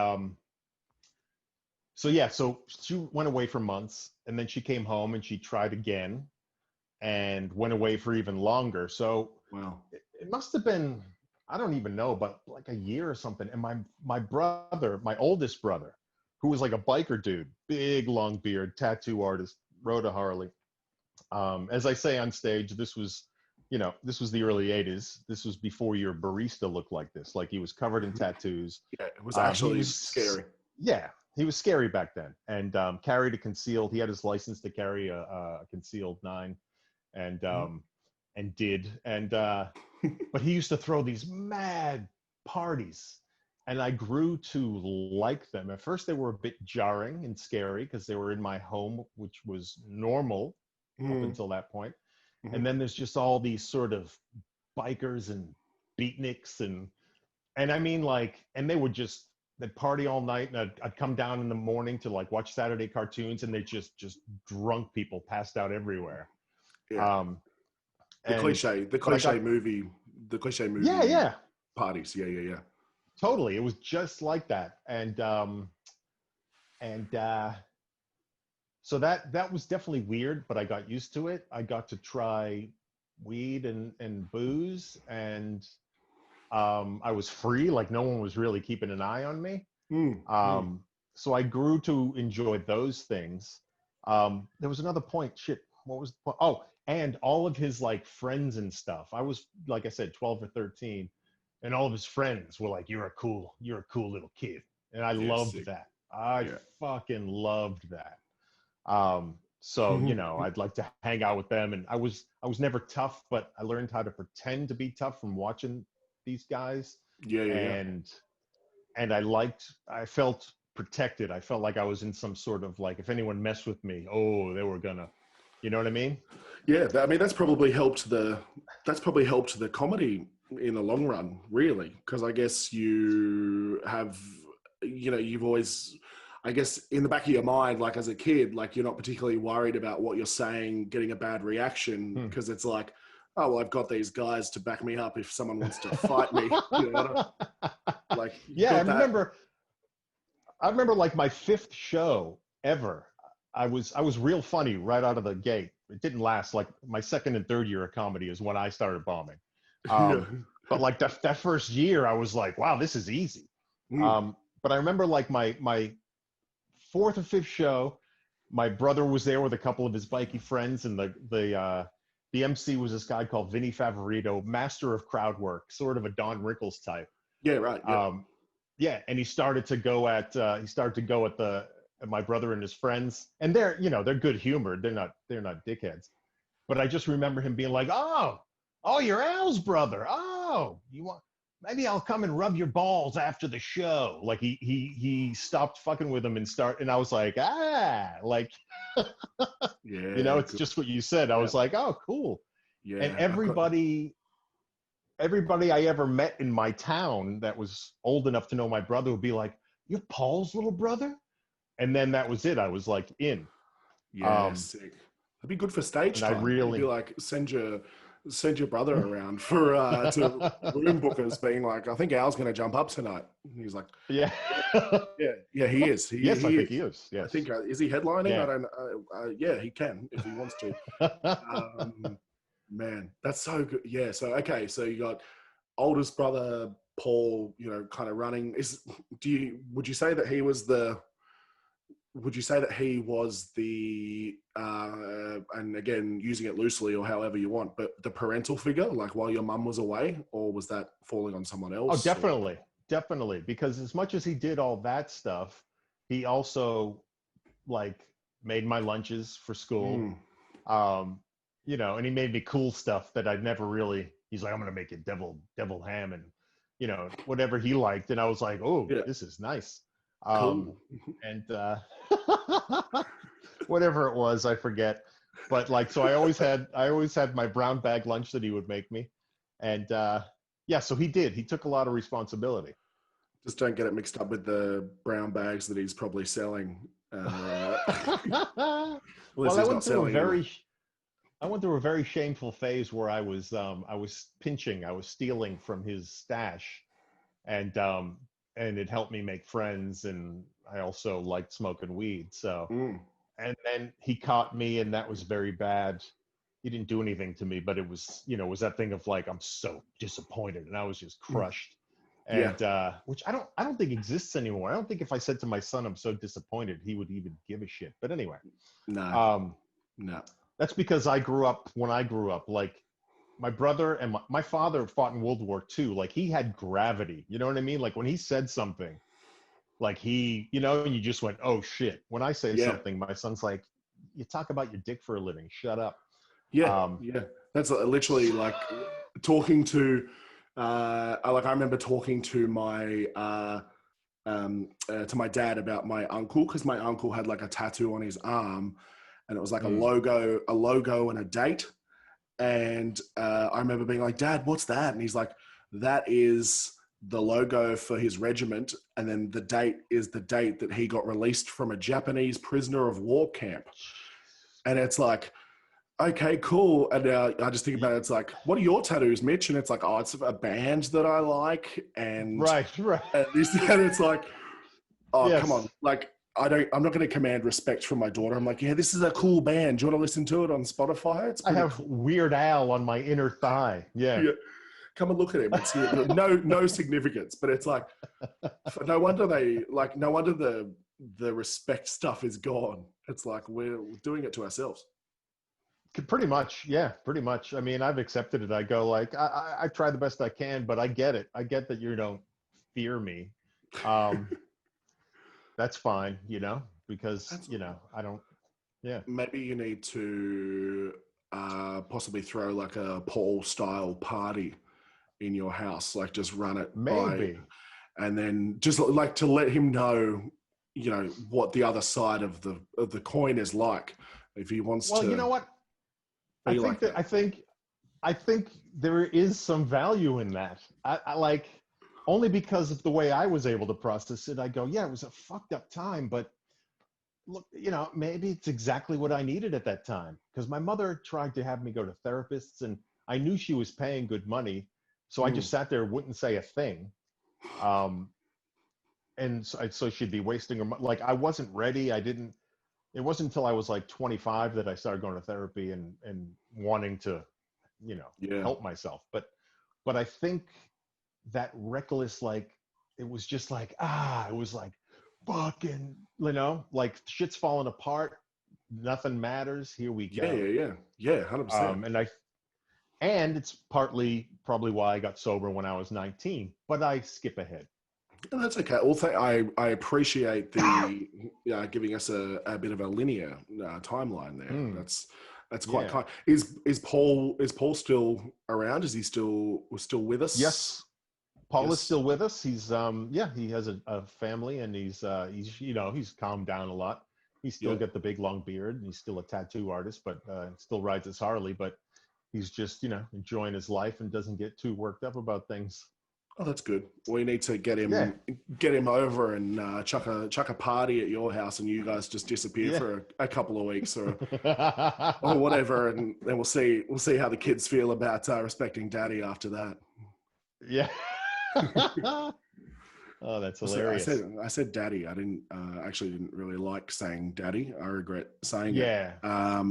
so she went away for months, and then she came home and she tried again and went away for even longer. So wow, it must have been, I don't even know, but like a year or something. And my brother, my oldest brother, who was like a biker dude, big long beard, tattoo artist, rode a Harley. As I say on stage, this was the early 80s. This was before your barista looked like this. Like, he was covered in tattoos. Yeah, it was actually scary. Yeah, he was scary back then. And carried a concealed. He had his license to carry a concealed 9, and but he used to throw these mad parties, and I grew to like them. At first, they were a bit jarring and scary because they were in my home, which was normal up until that point. And then there's just all these sort of bikers and beatniks and I mean, like, and they they'd party all night, and I'd come down in the morning to like watch Saturday cartoons, and they just drunk people passed out everywhere. Yeah. Um, The and cliche, the cliche yeah, movie yeah, parties. Yeah, yeah, yeah. totally. It was just like that, and so that was definitely weird, but I got used to it. I got to try weed and booze, and I was free, like no one was really keeping an eye on me. So I grew to enjoy those things. There was another point. Shit, what was the point? Oh, and all of his like friends and stuff. I was, like I said, 12 or 13, and all of his friends were like, you're a cool little kid," and I Yeah, loved sick. that. I Yeah. fucking loved that. So I'd like to hang out with them, and I was never tough, but I learned how to pretend to be tough from watching these guys. Yeah, yeah, yeah. And I felt protected. I felt like I was in some sort of like, if anyone messed with me, oh, they were gonna, you know what I mean? Yeah, I mean that's probably helped the comedy in the long run, really, because I guess you have, you've always, I guess, in the back of your mind, like as a kid, like you're not particularly worried about what you're saying getting a bad reaction because it's like, oh well, I've got these guys to back me up if someone wants to fight me. Like Yeah, got that. I remember like my 5th show ever. I was real funny right out of the gate. It didn't last. Like my 2nd and 3rd year of comedy is when I started bombing. Yeah. But like that first year, I was like, wow, this is easy. But I remember like my 4th or 5th show, my brother was there with a couple of his bikie friends, and the MC was this guy called Vinny Favorito, master of crowd work, sort of a Don Rickles type. Yeah, right. Yeah. Yeah, and he started to go at my brother and his friends, and they're good humored. They're not dickheads. But I just remember him being like, oh, you're Al's brother. Oh, you want? Maybe I'll come and rub your balls after the show. Like he stopped fucking with him and I was like, like, Yeah. it's just what you said. I was like, oh, cool. Yeah. And everybody I ever met in my town that was old enough to know my brother would be like, you're Paul's little brother? And then that was it. I was like in. Yeah, sick. That'd be good for stage And I time. really- You'd be like, send your brother around for to room bookers, being like, I think Al's going to jump up tonight. And he's like, Yeah. yeah, he is. Yes, I think he is. Yes. I think is he headlining? Yeah. I don't. Yeah, he can if he wants to. Man, that's so good. Yeah. So okay. So you got oldest brother Paul. Kind of running. Would you say that he was the? Would you say that he was the, and again, using it loosely or however you want, but the parental figure, like while your mum was away, or was that falling on someone else? Oh, definitely. Definitely. Because as much as he did all that stuff, he also like made my lunches for school. And he made me cool stuff that I'd never really, he's like, I'm going to make it devil ham and, whatever he liked. And I was like, oh, yeah. This is nice. Cool. And whatever it was, I forget. But like, so I always had my brown bag lunch that he would make me. And so he took a lot of responsibility. Just don't get it mixed up with the brown bags that he's probably selling. Well, I went through a very shameful phase where I was stealing from his stash, and it helped me make friends, and I also liked smoking weed. So, and then he caught me, and that was very bad. He didn't do anything to me, but it was, was that thing of like, I'm so disappointed, and I was just crushed. And which I don't think exists anymore. I don't think if I said to my son I'm so disappointed, he would even give a shit. But anyway, no. That's because when I grew up, like my brother and my father fought in World War II. Like he had gravity. You know what I mean? Like when he said something, like he, you just went, oh shit. When I say something, my son's like, you talk about your dick for a living. Shut up. Yeah. That's literally like talking to, I remember talking to my dad about my uncle, because my uncle had like a tattoo on his arm, and it was like a logo and a date. And I remember being like, Dad, what's that? And he's like, that is the logo for his regiment, and then the date is the date that he got released from a Japanese prisoner of war camp. And it's like, okay, cool. And I just think about it. It's like, what are your tattoos, Mitch? And it's like, oh, it's a band that I like, and right. and it's like, oh, Yes. come on, like. I'm not going to command respect from my daughter. I'm like, yeah, this is a cool band. Do you want to listen to it on Spotify? It's I have cool. Weird Al on my inner thigh. Yeah. Come and look at him. It's no significance, but it's like, no wonder the respect stuff is gone. It's like we're doing it to ourselves. Pretty much. Yeah, pretty much. I mean, I've accepted it. I go like, I try the best I can, but I get it. I get that you don't fear me. That's fine, because, I don't, yeah. Maybe you need to possibly throw like a Paul style party in your house, like just run it Maybe. and then just like to let him know, what the other side of the coin is like. If he wants to. Well, you know what? I think there is some value in that. I like, only because of the way I was able to process it. I go, yeah, it was a fucked up time, but look, maybe it's exactly what I needed at that time. Because my mother tried to have me go to therapists, and I knew she was paying good money. So I just sat there, wouldn't say a thing. And so she'd be wasting her money. Like, I wasn't ready. It wasn't until I was like 25 that I started going to therapy and wanting to, help myself. But I think that reckless, like, it was just like, it was like, fucking, like shit's falling apart. Nothing matters. Here we go. Yeah. 100%. And it's partly probably why I got sober when I was 19, but I skip ahead. And that's okay. Also, I appreciate the giving us a bit of a linear timeline there. That's quite kind. Is Paul still around? Is he still with us? Yes. Paul is still with us. He's he has a family, and he's he's calmed down a lot. He's still got the big long beard, and he's still a tattoo artist, but still rides his Harley. But he's just enjoying his life and doesn't get too worked up about things. Oh, that's good. We need to get him over and chuck a party at your house, and you guys just disappear for a couple of weeks or whatever, and then we'll see how the kids feel about respecting Daddy after that. Yeah. Oh, that's hilarious. I said Daddy. I didn't didn't really like saying Daddy. I regret saying it. Yeah.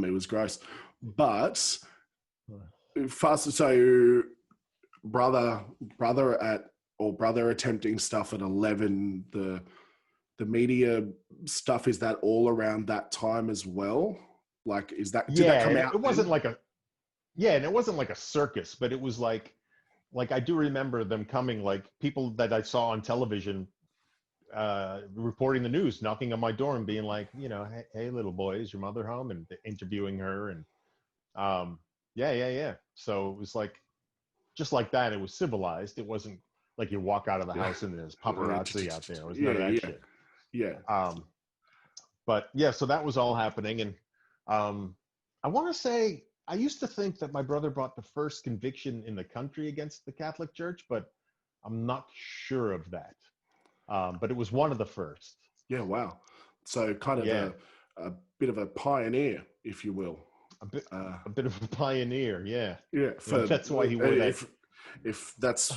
It was gross. But so brother attempting stuff at 11, the media stuff, is that all around that time as well? Like, did that come out? It wasn't like and it wasn't like a circus, but it was like I do remember them coming, like people that I saw on television reporting the news, knocking on my door and being like, hey little boy, is your mother home? And interviewing her. And so it was like, just like that, it was civilized. It wasn't like you walk out of the house and there's paparazzi out there. It was none of that shit. Yeah. But yeah, so that was all happening. And I want to say, I used to think that my brother brought the first conviction in the country against the Catholic Church, but I'm not sure of that. But it was one of the first. Yeah, wow. So kind of a bit of a pioneer, if you will. A bit of a pioneer, yeah. Yeah, that's why he wore that. If that's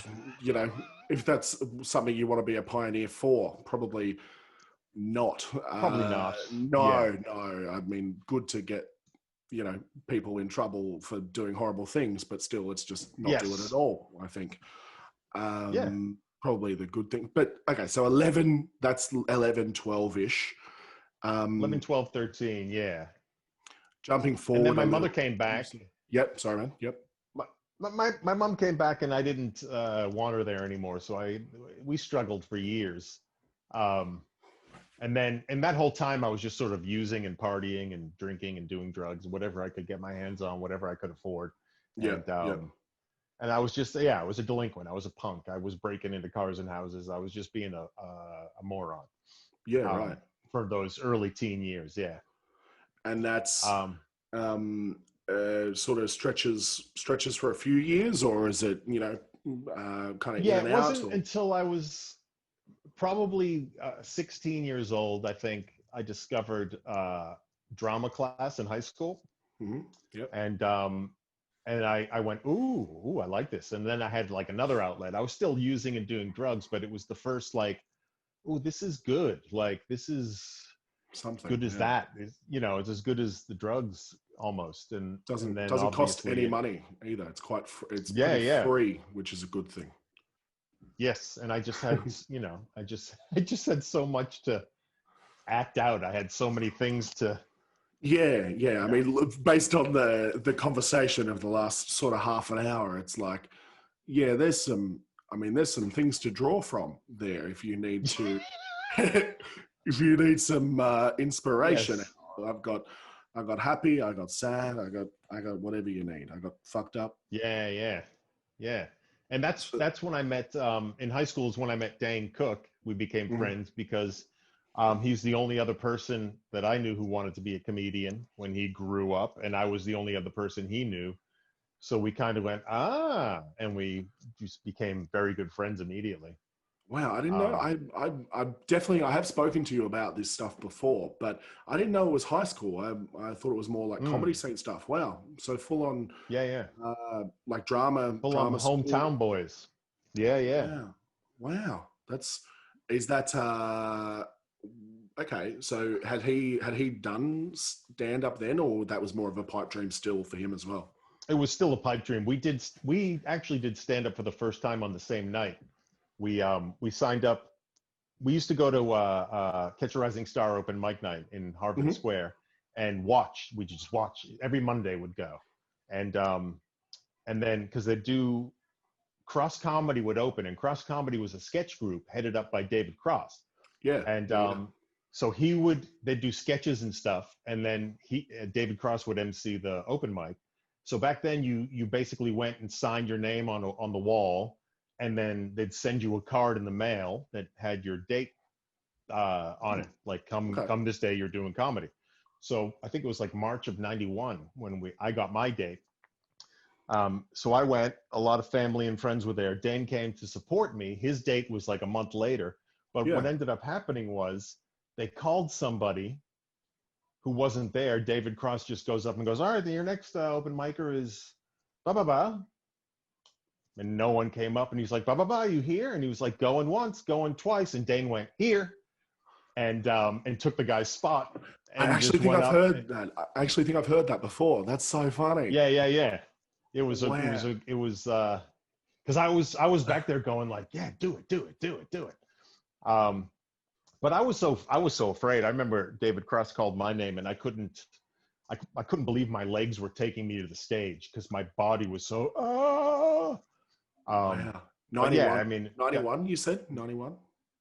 if that's something you want to be a pioneer for, probably not. Probably not. No. I mean, good to get people in trouble for doing horrible things, but still, it's just not do it at all. I think. Probably the good thing. But okay, so 11. That's 11, 12-ish. 11, 12, 13. Yeah. Jumping forward. And then my mother came back. Yep. Sorry, man. Yep. My mom came back, and I didn't want her there anymore. So we struggled for years. And then in that whole time, I was just sort of using and partying and drinking and doing drugs, whatever I could get my hands on, whatever I could afford. And I was just, I was a delinquent. I was a punk. I was breaking into cars and houses. I was just being a moron. Yeah, right. For those early teen years, yeah. And that's sort of stretches for a few years, or is it kind of in Yeah, and it out? wasn't Or until I was probably 16 years old, I think, I discovered drama class in high school, Mhm. Yep. and I went, ooh, I like this. And then I had like another outlet. I was still using and doing drugs, but it was the first like, oh, this is good. Like this is Something. good as Yeah. that. It's as good as the drugs almost. And then Doesn't cost any obviously, money either. It's it's yeah, pretty yeah. free, which is a good thing. Yes, and I just had, I just had so much to act out. I had so many things to, Yeah, yeah. I mean, based on the conversation of the last sort of half an hour, it's like, yeah, there's some. I mean, there's some things to draw from there if you need to, if you need some inspiration. yes, I got happy. I got sad. I got whatever you need. I got fucked up. yeah, yeah, yeah. And So, that's when I met in high school is when I met Dane Cook. We became mhm. friends because he's the only other person that I knew who wanted to be a comedian when he grew up, and I was the only other person he knew. So we kind of went, and we just became very good friends immediately. Wow, I didn't know. Um, I definitely I have spoken to you about this stuff before, but I didn't know it was high school. I thought it was more like comedy mm, scene stuff. Wow, so full on yeah, yeah. like Full on drama school. hometown boys. Yeah, yeah. Wow, wow. That's is that okay? So had he done stand up then, or that was more of a pipe dream still for him as well? It was still a pipe dream. We actually did stand up for the first time on the same night. We signed up. We used to go to Catch a Rising Star open mic night in Harvard Hmm. Square and watch. We just watch every Monday would go, and then because they do Cross Comedy would open, and Cross Comedy was a sketch group headed up by David Cross, Yeah, and yeah, so they'd do sketches and stuff, and then David Cross would MC the open mic. So back then you basically went and signed your name on the wall, and then they'd send you a card in the mail that had your date on it, like okay, come this day you're doing comedy. So I think it was like March of '91 when I got my date. So I went. A lot of family and friends were there. Dane came to support me. His date was like a month later. But what yeah. ended up happening was they called somebody who wasn't there. David Cross just goes up and goes, "All right, your next open micer is blah blah blah," and no one came up. And he's like, "Blah blah blah, you here?" And he was like, "Going once, going twice." And Dane went here and took the guy's spot I and actually just think went I've up. heard that. I actually think I've heard that before. That's so funny. Yeah, yeah, yeah. Wow. It was because I was back there going like, yeah, do it, do it, do it, do it. Um, but I was so afraid. I remember David Cross called my name, and I couldn't believe my legs were taking me to the stage because my body was so. Wow. But yeah, 91. I mean, yeah, 91, you said? 91?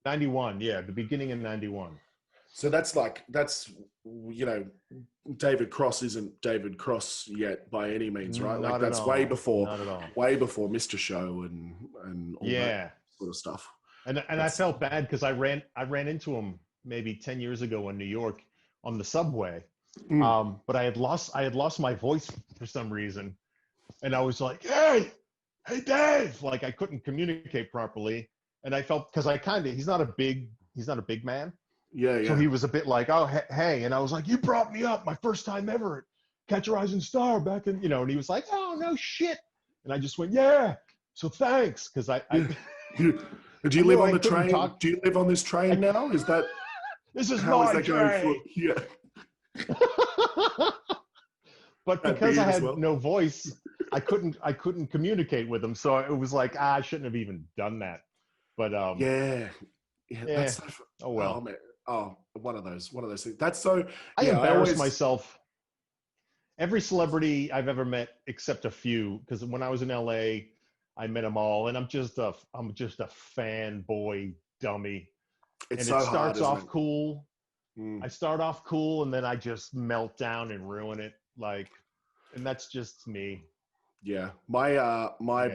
91. Yeah, the beginning of '91. So that's, you know, David Cross isn't David Cross yet by any means, right? Like Not at that's all. Not at all. way before Mr. Show and all that Yeah, sort of stuff. and I That's, felt bad because I ran into him maybe 10 years ago in New York on the subway. mm, But I had lost my voice for some reason, and I was like, hey Dave, like I couldn't communicate properly, and I felt because he's not a big man, yeah, so yeah. he was a bit like, oh hey, and I was like, you brought me up my first time ever at Catch a Rising Star back in, and he was like, oh no shit, and I just went, yeah, so thanks, because Yeah. Do I you live knew on I the couldn't train? talk. Do you live on this train now? Is that This is how is my that going for? train. Yeah, But that because I beard as had well. no voice, I couldn't communicate with him. So it was like, I shouldn't have even done that. But Yeah, yeah. yeah, That's so. oh Oh well. man. Oh, one of those things. That's so. I Yeah, I embarrassed always. myself. Every celebrity I've ever met, except a few, because when I was in LA, I met them all, and I'm just a fanboy dummy. It's And it so hard, starts isn't off it? cool. Mm. I start off cool, and then I just melt down and ruin it. Like, and that's just me. Yeah, Yeah. my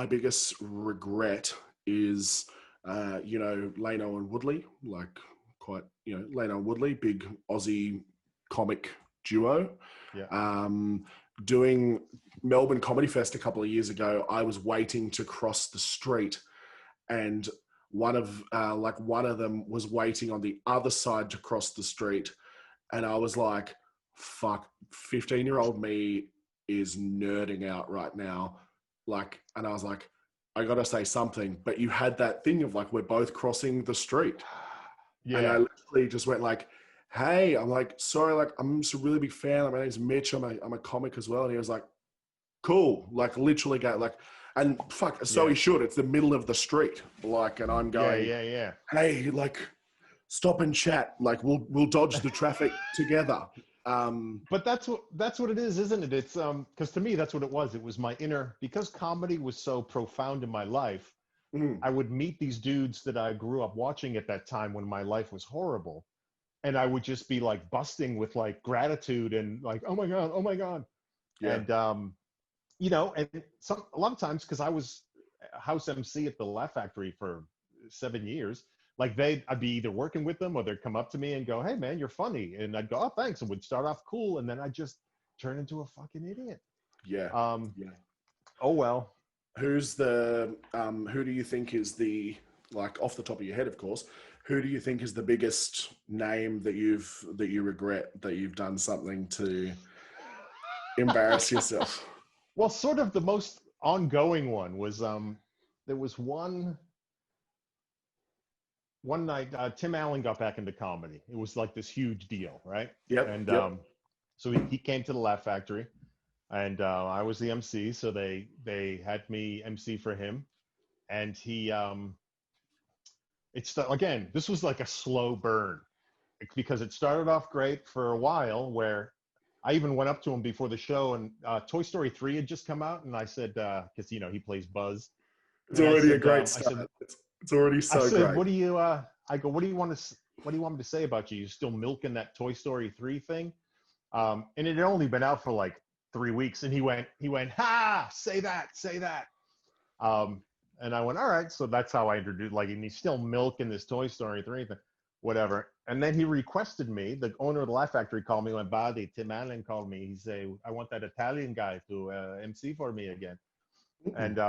biggest regret is, Lano and Woodley, like quite, Lano and Woodley, big Aussie comic duo. Yeah. Um, doing Melbourne Comedy Fest a couple of years ago, I was waiting to cross the street, and one of them was waiting on the other side to cross the street, and I was like, "Fuck, 15-year-old me is nerding out right now." Like, and I was like, I gotta say something. But you had that thing of like, we're both crossing the street. Yeah. And I literally just went like, "Hey," I'm like, "Sorry, like, I'm just a really big fan. Like, my name's Mitch. I'm a comic as well." And he was like, "Cool." Like, literally go like, and fuck, so he should. It's the middle of the street. Like, and I'm going, yeah. "Hey, like, stop and chat. Like, we'll dodge the traffic together." But that's what it is, isn't it? It's because to me that's what it was. It was my inner, because comedy was so profound in my life. I would meet these dudes that I grew up watching at that time when my life was horrible, and I would just be like busting with like gratitude and like, oh my god, Yeah. and you know, and a lot of times, because I was a house MC at the Laugh Factory for 7 years. Like I'd be either working with them or they'd come up to me and go, "Hey man, you're funny." And I'd go, "Oh, thanks." And would start off cool. And then I'd just turn into a fucking idiot. Yeah. Oh, well. Who do you think is the, like, off the top of your head, of course, who do you think is the biggest name that you regret that you've done something to embarrass yourself? Well, sort of the most ongoing one was, there was one night, Tim Allen got back into comedy. It was like this huge deal, right? Yep. And so he came to the Laugh Factory, and I was the MC. So they had me MC for him, and he again. This was like a slow burn, because it started off great for a while. Where I even went up to him before the show, and Toy Story 3 had just come out, and I said, because he plays Buzz. It's already a great start. It's already so great. I said, I go, what do you want me to say about you? You still milking that Toy Story 3 thing? And it had only been out for like 3 weeks. And he went, "Ha, say that. And I went, all right. So that's how I introduced, like, and he's still milking this Toy Story 3 thing, whatever. And then he requested me, the owner of the Laugh Factory called me, went, "Buddy, Tim Allen called me. He said, I want that Italian guy to MC for me again." And,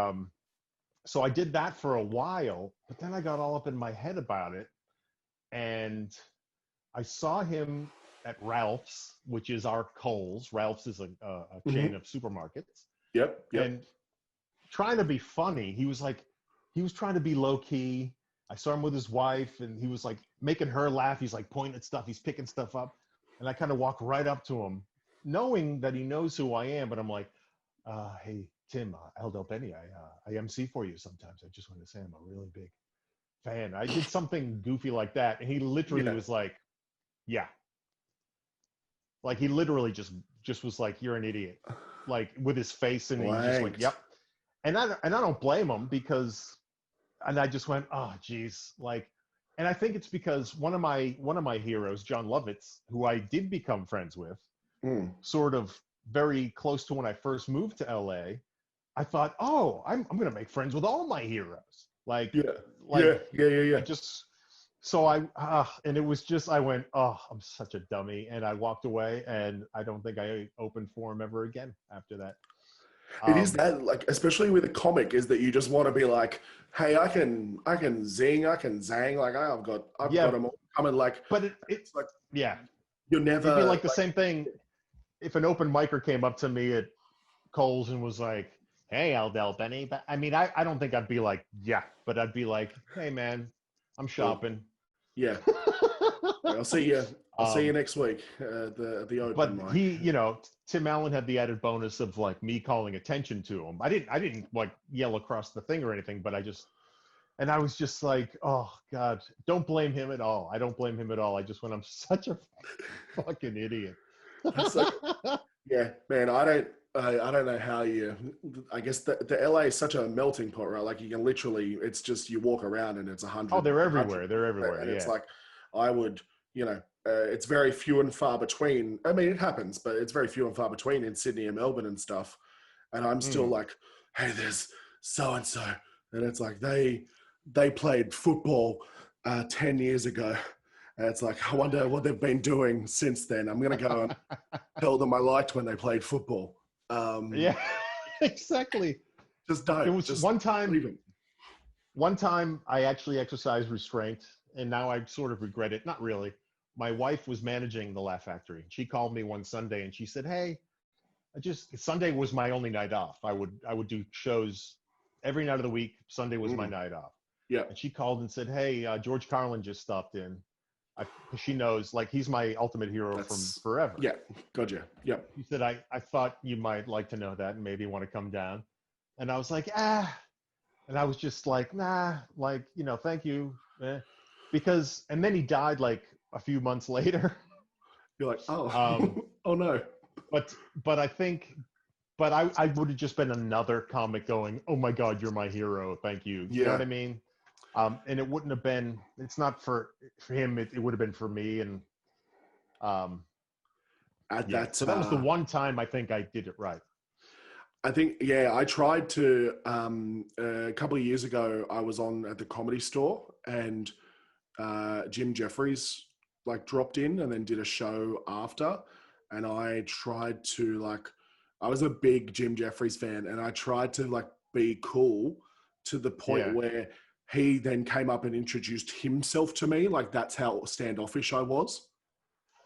so I did that for a while, but then I got all up in my head about it. And I saw him at Ralph's, which is our Kohl's. Ralph's is a chain of supermarkets. Yep. And trying to be funny, he was trying to be low key. I saw him with his wife, and he was like making her laugh. He's like pointing at stuff. He's picking stuff up. And I kind of walk right up to him, knowing that he knows who I am. But I'm like, "Hey, Tim, L.A Bene, I MC for you sometimes. I just want to say I'm a really big fan." I did something goofy like that, and he literally was like, "Yeah." Like, he literally just was like, "You're an idiot," like with his face, and he's just like, "Yep." And I don't blame him, because, and I just went, "Oh, geez," like, and I think it's because one of my heroes, John Lovitz, who I did become friends with, sort of very close to when I first moved to LA. I thought, "Oh, I'm going to make friends with all my heroes." Like, yeah. I just, so and it was just, I went, "Oh, I'm such a dummy." And I walked away, and I don't think I opened for him ever again after that. It is that, like, especially with a comic, is that you just want to be like, "Hey, I can zing, I can zang. Like, I've got them all coming." Like, but it's like, yeah, you're never. It'd be like the same thing if an open micer came up to me at Kohl's and was like, "Hey, L.A Bene." But I mean, I don't think I'd be like, "Yeah," but I'd be like, "Hey, man, I'm shopping." Yeah. I'll see you. I'll see you next week at the open mic. But he, Tim Allen had the added bonus of like me calling attention to him. I didn't like yell across the thing or anything, but I was just like, "Oh God, don't blame him at all. I don't blame him at all. I just went, I'm such a fucking idiot." Yeah, man, I don't know how I guess the LA is such a melting pot, right? Like, you can literally, it's just, you walk around and it's 100. Oh, they're everywhere. They're everywhere. And it's like, I would, it's very few and far between. I mean, it happens, but it's very few and far between in Sydney and Melbourne and stuff. And I'm still like, "Hey, there's so-and-so. And it's like, they played football 10 years ago. And it's like, I wonder what they've been doing since then. I'm going to go and tell them I liked when they played football." Yeah, exactly. Just don't. There was Just one time. leave 'em. One time I actually exercised restraint, and now I sort of regret it. Not really. My wife was managing the Laugh Factory. She called me one Sunday and she said, "Hey, Sunday was my only night off. I would do shows every night of the week. Sunday was my night off." Yeah, And she called and said, "Hey, George Carlin just stopped in. She knows, like, he's my ultimate hero from forever." yeah, gotcha. Yeah, She said, I thought you might like to know that and maybe want to come down. And I was like, ah. And I was just like, nah, like, thank you. Because, and then he died like a few months later. you're like, oh, Um, oh no. but I think, but I would have just been another comic going, "Oh my God, you're my hero. Thank you." You know Yeah. what I mean? And it wouldn't have been, it's not for him. It would have been for me. And At yeah, that, so that was the one time I think I did it right. I think, yeah, I tried to, a couple of years ago, I was on at the Comedy Store and Jim Jeffries like dropped in and then did a show after. And I tried to like, I was a big Jim Jeffries fan and I tried to like be cool to the point Yeah. where he then came up and introduced himself to me. Like that's how standoffish I was.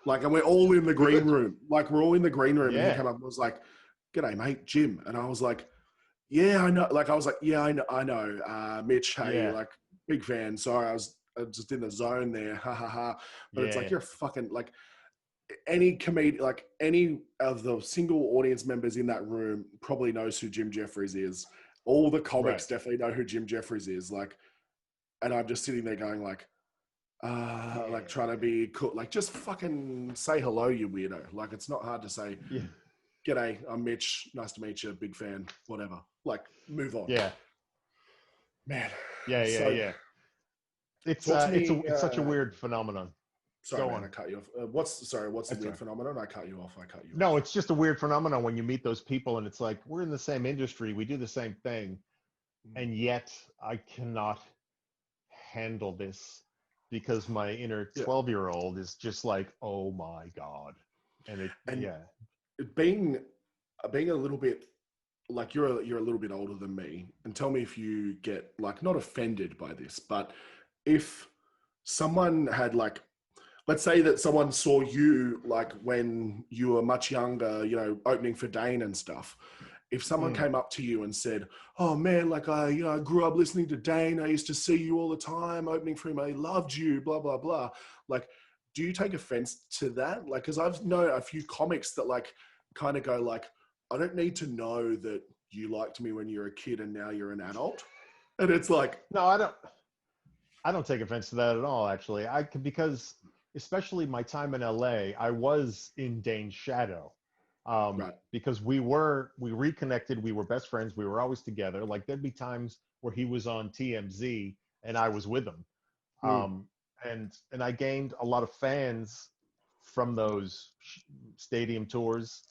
Like, and we're all in the green room. Like we're all in the green room and he Yeah. came up and was like, "G'day, mate, Jim." And I was like, "Yeah, I know." Like, I was like, "Yeah, I know. Mitch, hey, Yeah. like, big fan. Sorry, I was just in the zone there. Ha ha ha." But it's like, Yeah. you're fucking, like, any comedian, like, any of the single audience members in that room probably knows who Jim Jeffries is. All the comics Right. definitely know who Jim Jeffries is. Like, and I'm just sitting there going, like trying to be cool. Like, just fucking say hello, you weirdo. Like, it's not hard to say, Yeah. "G'day, I'm Mitch. Nice to meet you. Big fan." Whatever. Like, move on. Yeah. Man. Yeah. So, Yeah. It's talk to me. it's such a weird phenomenon. Sorry, Go man, I on. cut you off. What's the That's weird right. phenomenon? I cut you off. I cut you No, off. it's just a weird phenomenon when you meet those people and it's like, we're in the same industry, we do the same thing, and yet I cannot handle this because my inner Yeah. 12-year-old is just like, "Oh my God." And And yeah. being a little bit like you're a little bit older than me, and tell me if you get like not offended by this, but if someone had like, let's say that someone saw you like when you were much younger, opening for Dane and stuff. If someone Mm. came up to you and said, "Oh man, like I grew up listening to Dane. I used to see you all the time opening for him. I loved you, blah, blah, blah." Like, do you take offense to that? Like, cause I've known a few comics that like kind of go like, "I don't need to know that you liked me when you were a kid and now you're an adult." And it's like, No, I don't take offense to that at all, actually. Because especially my time in LA, I was in Dane's shadow. right. Because we reconnected, we were best friends, we were always together. Like, there'd be times where he was on TMZ and I was with him. Mm, And I gained a lot of fans from those stadium tours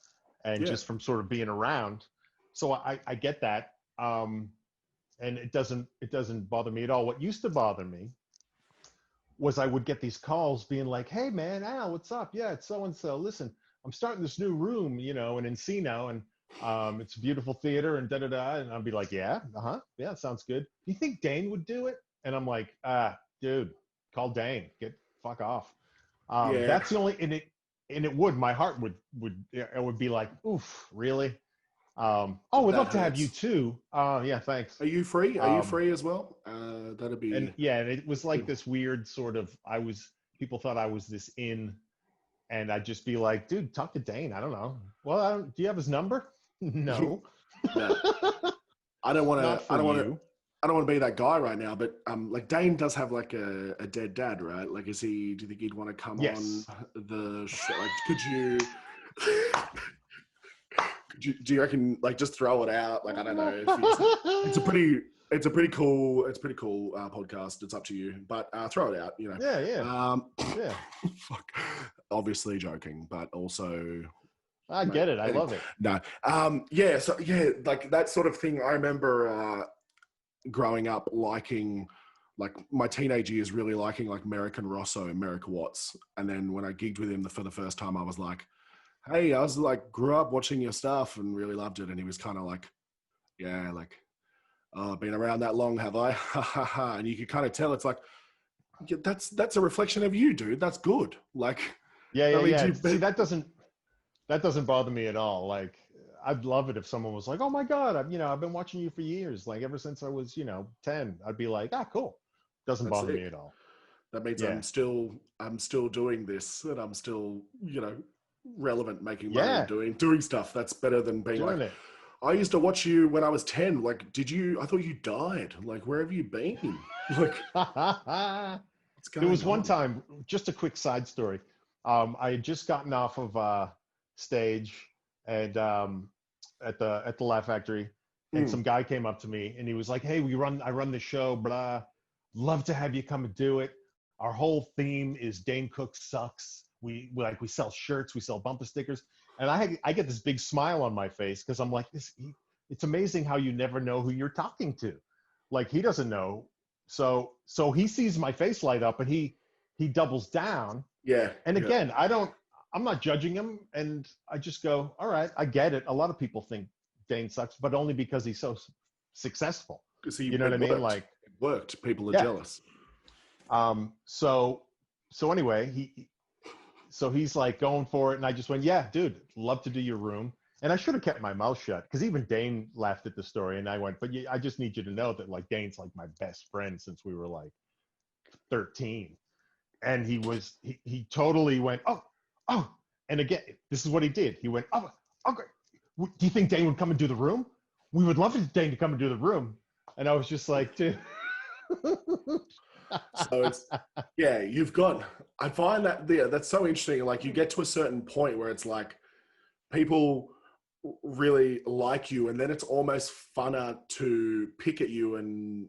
and yeah. just from sort of being around. So I get that. And it doesn't bother me at all. What used to bother me was I would get these calls being like, "Hey man, Al, what's up? Yeah, it's so and so. Listen, I'm starting this new room, in Encino, and it's a beautiful theater and da da da." And I'd be like, "Yeah, yeah, sounds good. Do you think Dane would do it?" And I'm like, dude, call Dane. Fuck off." Yeah. That's the only, and it would, my heart it would be like, "Oof, really?" We'd That love to have you hurts. too. Yeah, thanks. Are you free? Are you Um, free as well? That'd and be yeah, and it was like good. this weird sort of, people thought I was this and I'd just be like, "Dude, talk to Dane. I don't know. Well, do you have his number?" No. No, I don't want Not to. I for don't want to. you. I don't want to be that guy right now. But like Dane does have like a dead dad, right? Like, is he? Do you think he'd want to come on Yes. the show? Like, could you? Do you reckon? Like, just throw it out. Like, I don't know if he's. It's a pretty. It's a pretty cool. It's a pretty cool podcast. It's up to you, but throw it out. Yeah. Yeah. Fuck. Obviously joking, but also I mate, get it. I love it. no. Yeah. So yeah, like that sort of thing. I remember growing up liking, like my teenage years, really liking like American Rosso and Merrick Watts. And then when I gigged with him for the first time, I was like, hey, I was like, grew up watching your stuff and really loved it. And he was kind of like, yeah, like, oh, been around that long, have I? Ha ha ha. And you could kind of tell it's like, yeah, that's a reflection of you, dude. That's good. Like, Yeah, that yeah, means yeah. you, See, that doesn't bother me at all. Like, I'd love it if someone was like, "Oh my God, I've been watching you for years, like ever since I was, 10." I'd be like, "Ah, cool." Doesn't that's bother me sick. at all. That means Yeah, I'm still doing this and I'm still, relevant, making money and yeah, doing stuff. That's better than being like, doing it. I used to watch you when I was 10. Like, I thought you died. Like, where have you been? Like, what's There going was one on? time, just a quick side story. I had just gotten off of stage and at the Laugh Factory, and Mm, some guy came up to me and he was like, "Hey, I run the show, blah. Love to have you come and do it. Our whole theme is Dane Cook sucks. We sell shirts, we sell bumper stickers." And I get this big smile on my face because I'm like, it's amazing how you never know who you're talking to. Like, he doesn't know. So he sees my face light up and he doubles down. yeah, And yeah. again, I'm not judging him, and I just go, all right, I get it. A lot of people think Dane sucks, but only because he's so successful. See, You know what I it mean? worked. Like, It worked. People are yeah. jealous. So anyway, so he's like going for it, and I just went, yeah, dude, love to do your room. And I should have kept my mouth shut because even Dane laughed at the story, and I went, but yeah, I just need you to know that like Dane's like my best friend since we were like 13. And he totally went, oh. And again, this is what he did. He went, oh, okay. Do you think Dane would come and do the room? We would love for Dane to come and do the room. And I was just like, dude. So it's, yeah, I find that, yeah, that's so interesting. Like, you get to a certain point where it's like people really like you, and then it's almost funner to pick at you and,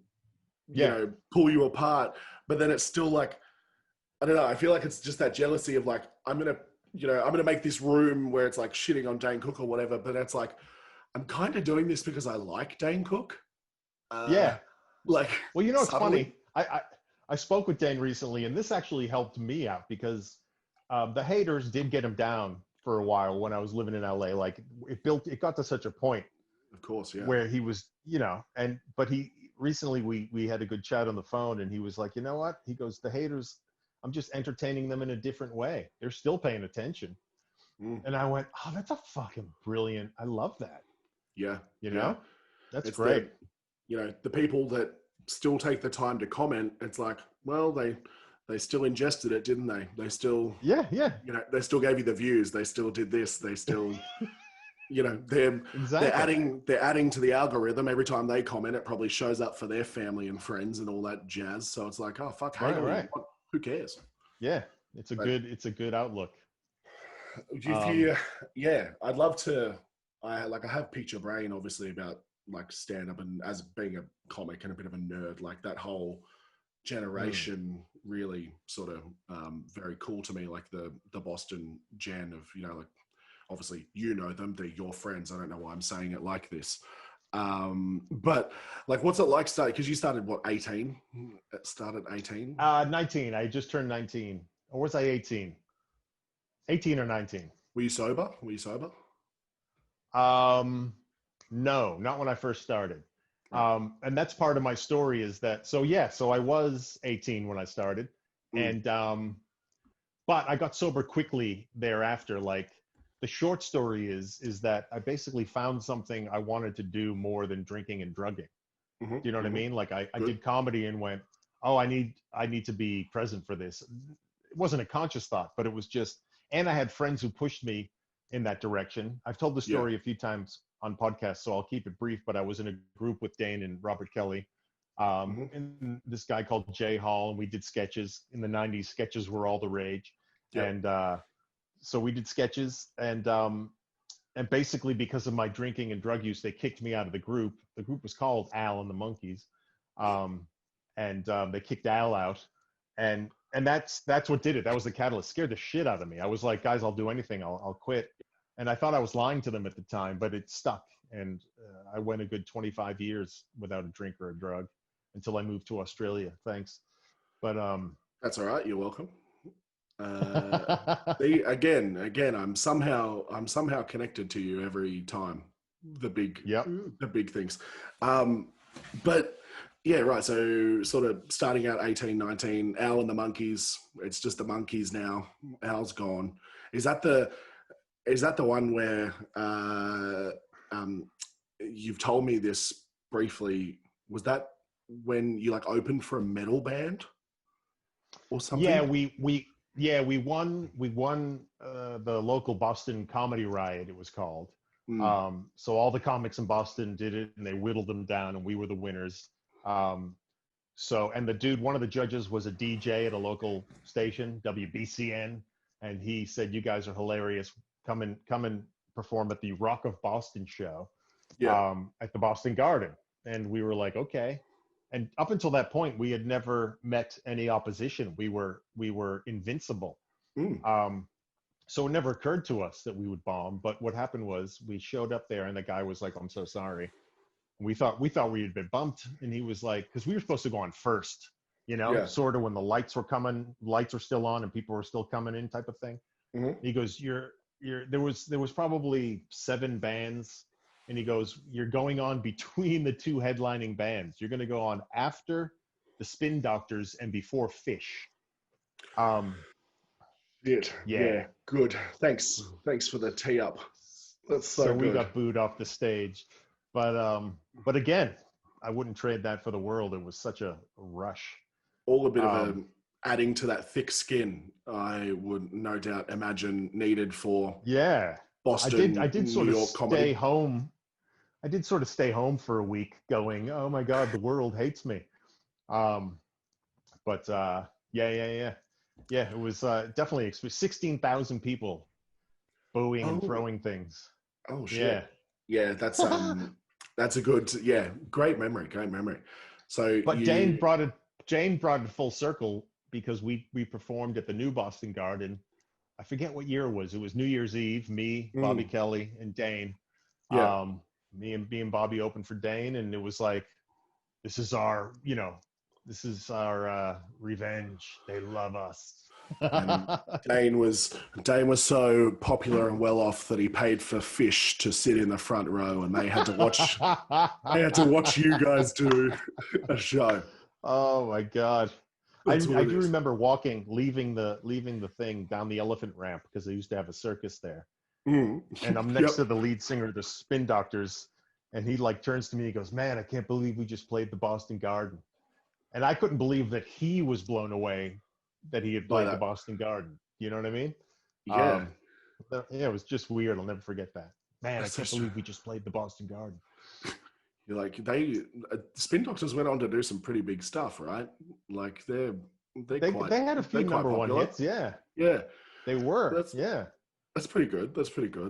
Yeah, pull you apart. But then it's still like, I don't know. I feel like it's just that jealousy of like, I'm gonna make this room where it's like shitting on Dane Cook or whatever. But it's like, I'm kind of doing this because I like Dane Cook. Uh, yeah. like, Well, it's subtly. funny. I spoke with Dane recently, and this actually helped me out because the haters did get him down for a while when I was living in LA. Like, it got to such a point Of course, yeah. where he was, but he recently we had a good chat on the phone, and he was like, you know what? He goes, the haters, I'm just entertaining them in a different way. They're still paying attention. Mm, And I went, oh, that's a fucking brilliant. I love that. yeah, You yeah. know, that's It's great. the people that still take the time to comment. It's like, well, they still ingested it, didn't they? They still, Yeah, yeah, they still gave you the views. They still did this. They still, they're exactly. adding to the algorithm every time they comment. It probably shows up for their family and friends and all that jazz. So it's like, oh fuck, hate Right, all you right. want. Who cares? Yeah, it's a But good outlook. if Um, you, yeah, I'd love to. I have picture brain obviously about like stand up, and as being a comic and a bit of a nerd, like that whole mm, generation really sort of very cool to me. Like the Boston gen of like obviously them, they're your friends. I don't know why I'm saying it like this. But like, what's it like starting? Because you started what, 18? It started 18. 19. I just turned 19. Or was I 18? 18 or 19? Were you sober? Were you sober? Um, no, not when I first started. Yeah. And that's part of my story is that, so yeah, so I was 18 when I started. Mm, And, but I got sober quickly thereafter. Like, the short story is that I basically found something I wanted to do more than drinking and drugging. mm-hmm, Do you know what I mm-hmm. mean? Like, I Good. did comedy and went, oh, I need to be present for this. It wasn't a conscious thought, but it was just, and I had friends who pushed me in that direction. I've told the Yeah. story a few times on podcasts, so I'll keep it brief. But I was in a group with Dane and Robert Kelly, Mm-hmm. and this guy called Jay Hall, and we did sketches in the '90s. Sketches were all the rage, Yep. and so we did sketches, and basically because of my drinking and drug use, they kicked me out of the group. The group was called Al and the Monkeys, um, and they kicked Al out, and that's what did it. That was the catalyst. Scared the shit out of me. I was like, guys, I'll do anything. I'll quit. And I thought I was lying to them at the time, but it stuck. And I went a good 25 years without a drink or a drug until I moved to Australia. Thanks. But That's all right. You're welcome. See, again, I'm somehow connected to you every time. The big, Yep. the big things. But yeah, right. So sort of starting out 18, 19, Al and the Monkeys. It's just the Monkeys now. Al's gone. Is that the one where you've told me this briefly? Was that when you like opened for a metal band or something? We won the local Boston Comedy Riot, it was called. So all the comics in Boston did it, and they whittled them down, and we were the winners. And the dude, one of the judges, was a DJ at a local station, WBCN, and he said, "You guys are hilarious. Come and perform at the Rock of Boston show, Yeah. at the Boston Garden." And we were like, okay. And up until that point, we had never met any opposition. We were invincible. So it never occurred to us that we would bomb. But what happened was we showed up there, and the guy was like, "I'm so sorry." We thought we had been bumped, and he was like, because we were supposed to go on first, Yeah. sort of when the lights were still on, and people were still coming in, type of thing. He goes, there was probably 7 bands, and he goes, "You're going on between the 2 headlining bands. You're going to go on after the Spin Doctors and before Fish." Yeah. Good. Thanks for the tee up. That's so we good. got booed off the stage, but again, I wouldn't trade that for the world. It was such a rush. All a bit of a adding to that thick skin, I would no doubt imagine needed for Boston. I did sort New of York stay comedy. home. I did sort of stay home for a week, going, "Oh my God, the world hates me." Yeah. It was definitely 16,000 people booing and throwing things. Oh shit! Yeah, that's a good great memory. So, but Jane brought it full circle, because we performed at the new Boston Garden. I forget what year it was. It was New Year's Eve. Me, Bobby Kelly, and Dane. Yeah. Me and Bobby opened for Dane, and it was like, this is our revenge. They love us. And Dane was so popular and well off that he paid for Fish to sit in the front row, and they had to watch you guys do a show. Oh my God. I do remember leaving the thing down the elephant ramp, because they used to have a circus there. And I'm next to the lead singer of the Spin Doctors, and he like turns to me, he goes, "Man, I can't believe we just played the Boston Garden." And I couldn't believe that he was blown away that he had played the Boston Garden. You know what I mean? Yeah. It was just weird. I'll never forget that. Man, I can't believe we just played the Boston Garden. You're like, Spin Doctors went on to do some pretty big stuff, right? Like they had a few number one hits. Yeah. They were. That's pretty good.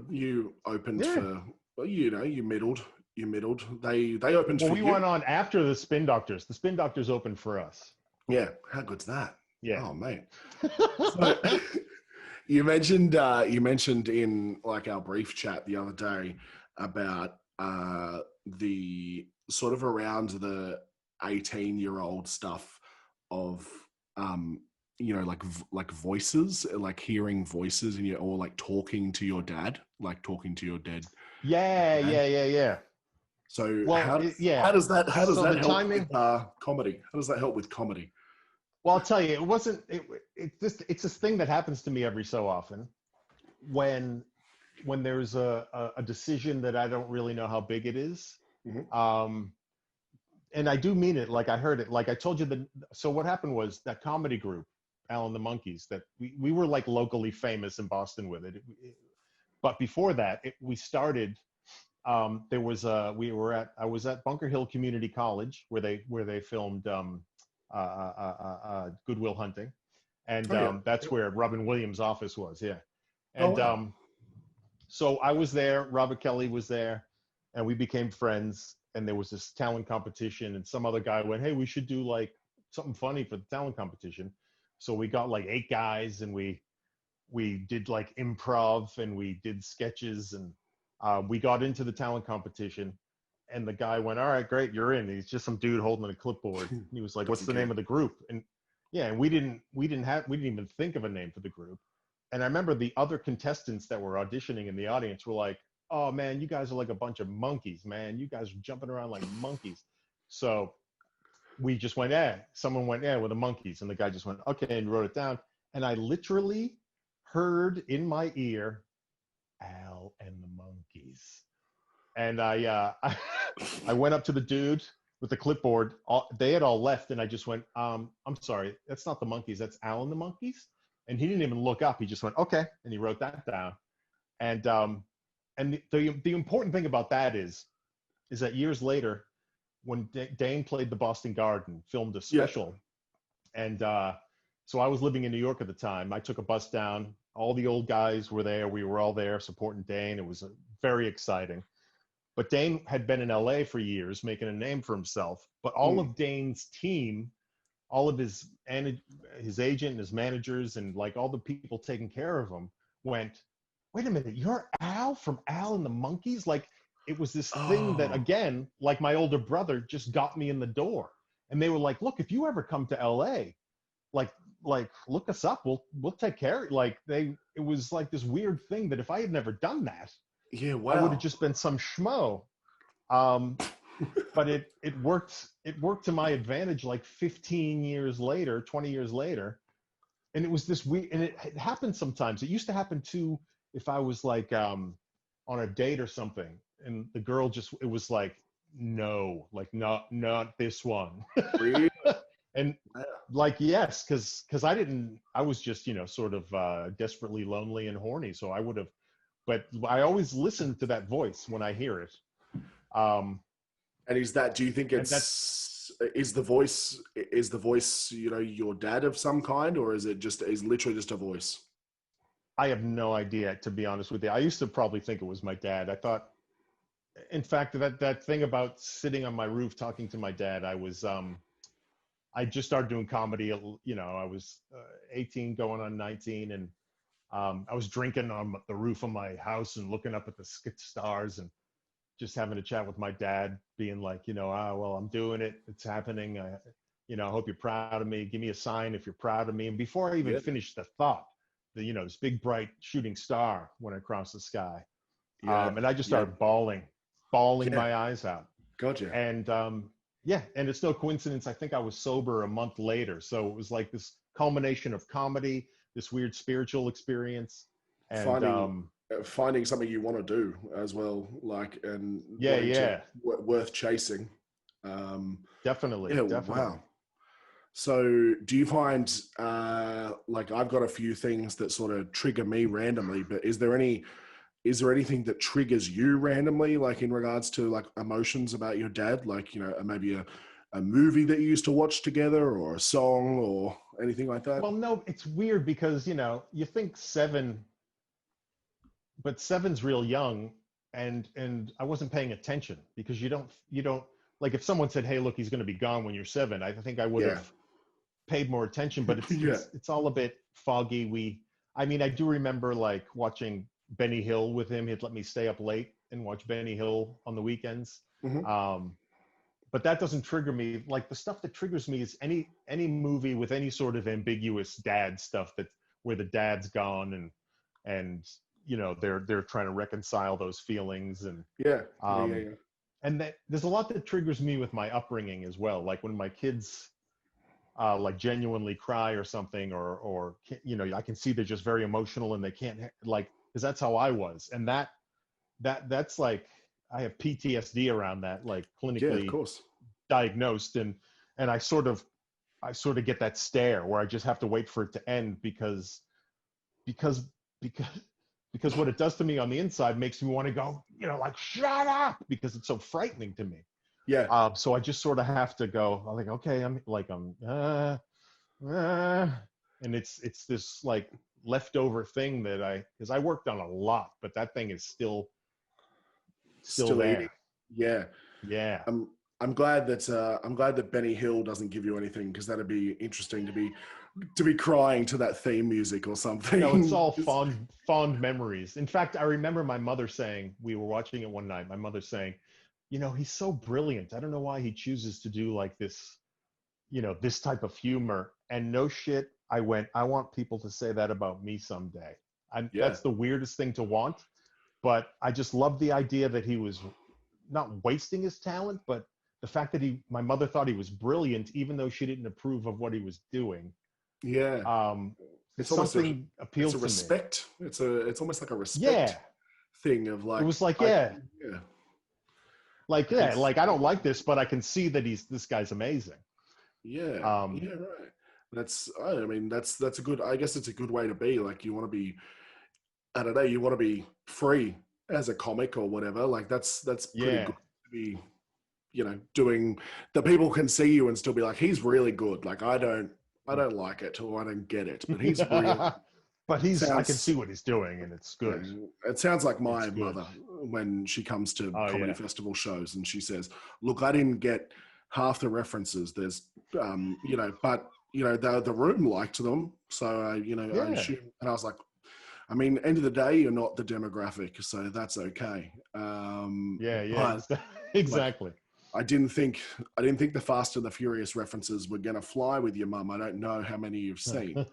You opened for, you middled. They opened for you. We went on after the Spin Doctors. The Spin Doctors opened for us. Yeah. How good's that? Yeah. Oh, mate. So, you mentioned in like our brief chat the other day about the sort of around the 18-year-old stuff of like voices, like hearing voices, and or like talking to your dad, like talking to your dead. Yeah. So how does that help with comedy? How does that help with comedy? Well, I'll tell you, it's this thing that happens to me every so often when there's a decision that I don't really know how big it is. And I do mean it. Like I heard it, like I told you so what happened was that comedy group, Al and the Monkeys, that we were like locally famous in Boston with it. But before that, we started, I was at Bunker Hill Community College where they filmed Good Will Hunting, and that's where Robin Williams' office was. And so I was there, Robert Kelly was there, and we became friends. And there was this talent competition, and some other guy went, "Hey, we should do like something funny for the talent competition." So we got like 8 guys, and we did like improv, and we did sketches, and we got into the talent competition. And the guy went, "All right, great, you're in." He's just some dude holding a clipboard. He was like, "What's the name of the group?" And Yeah, and we didn't even think of a name for the group. And I remember the other contestants that were auditioning in the audience were like, "Oh man, you guys are like a bunch of monkeys, man. You guys are jumping around like monkeys." So we just went, "Yeah." Someone went, "Yeah, with the monkeys," and the guy just went, "Okay," and wrote it down. And I literally heard in my ear, "Al and the Monkeys." And I went up to the dude with the clipboard. They had all left, and I just went, "I'm sorry, that's not the Monkeys. That's Al and the Monkeys." And he didn't even look up. He just went, "Okay," and he wrote that down. And the important thing about that is that years later, when Dane played the Boston Garden, filmed a Yeah. special, and so I was living in New York at the time. I took a bus down. All the old guys were there. We were all there supporting Dane. It was very exciting. But Dane had been in L.A. for years, making a name for himself. But all of Dane's team, all of his agent and his managers and like all the people taking care of him went, "Wait a minute, you're Al from Al and the Monkeys?" Like it was this thing that, Oh, again, like my older brother just got me in the door. And they were like, "Look, if you ever come to L.A., like look us up. We'll take care of it." Like it was like this weird thing that if I had never done that, yeah, I would have wow. just been some schmo. Um, but it worked to my advantage like 15 years later, 20 years later. And it was this weird, and it happened sometimes. It used to happen too if I was like on a date or something, and the girl just, it was like, "No, like not this one." Really? And Wow. like, yes, because I was just, sort of desperately lonely and horny. So I would have, but I always listen to that voice when I hear it. Um, And is that, do you think and that's, is the voice, your dad of some kind, or is it just, is literally just a voice? I have no idea, to be honest with you. I used to probably think it was my dad. I thought, in fact, that thing about sitting on my roof talking to my dad, I just started doing comedy. I was 18 going on 19, and I was drinking on the roof of my house and looking up at the stars and just having a chat with my dad, being like, well, I'm doing it. It's happening. I hope you're proud of me. Give me a sign if you're proud of me. And before I even Yeah. finished the thought, this big bright shooting star went across the sky. Yeah. And I just Yeah. started bawling Yeah. my eyes out. Gotcha. And yeah, and it's no coincidence. I think I was sober a month later. So it was like this culmination of comedy, this weird spiritual experience. And Finding finding something you want to do as well, like, and yeah, wanting to yeah, worth chasing. Um, definitely, yeah. definitely. Wow. So, do you find like I've got a few things that sort of trigger me randomly, but is there anything that triggers you randomly, like in regards to like emotions about your dad, like maybe a movie that you used to watch together, or a song, or anything like that? Well, no, it's weird because, you think seven, but seven's real young, and I wasn't paying attention because you don't like if someone said, "Hey, look, he's going to be gone when you're 7," I think I would Yeah. have paid more attention, but it's Yeah. it's it's all a bit foggy. I mean, I do remember like watching Benny Hill with him. He'd let me stay up late and watch Benny Hill on the weekends. Hmm. Um, but that doesn't trigger me. Like the stuff that triggers me is any movie with any sort of ambiguous dad stuff that where the dad's gone and they're trying to reconcile those feelings Yeah. Yeah. Yeah. um Yeah. and that there's a lot that triggers me with my upbringing as well. Like when my kids like genuinely cry or something, or I can see they're just very emotional and they can't like, because that's how I was, and that's like I have PTSD around that, like Yeah. Of clinically course. diagnosed, and I sort of get that stare where I just have to wait for it to end because because because what it does to me on the inside makes me want to go, like, shut up, because it's so frightening to me. Yeah. So I just sort of have to go. I'm like, okay, and it's this like leftover thing because I worked on a lot, but that thing is still Still eating. there. Yeah. Yeah. I'm I'm glad that Benny Hill doesn't give you anything, because that'd be interesting to be crying to that theme music or No, it's something. all fond memories. In fact, I remember my mother saying, we were watching it one night, my mother saying, he's so brilliant. I don't know why he chooses to do like this this type of humor. And no shit, I want people to say that about me someday. Yeah. That's the weirdest thing to want, but I just love the idea that he was not wasting his talent, but the fact that my mother thought he was brilliant, even though she didn't approve of what he was doing. Yeah. It's almost something appealed to me. Respect. It's almost like a respect thing of like. It was like, like I don't like this, but I can see that this guy's amazing. Yeah. Yeah. Right. That's a good. I guess it's a good way to be. Like you want to be. I don't know. You want to be free as a comic or whatever. Like that's pretty good to be. Doing that people can see you and still be like, he's really good. Like I don't like it or I don't get it, but he's brilliant. But I can see what he's doing and it's good. It sounds like my mother when she comes to comedy festival shows and she says, look, I didn't get half the references. There's, but the room liked them. So, I assume, and I was like, I mean, end of the day, you're not the demographic, so that's okay. Exactly. Like, I didn't think the Fast and the Furious references were gonna fly with your mum. I don't know how many you've seen,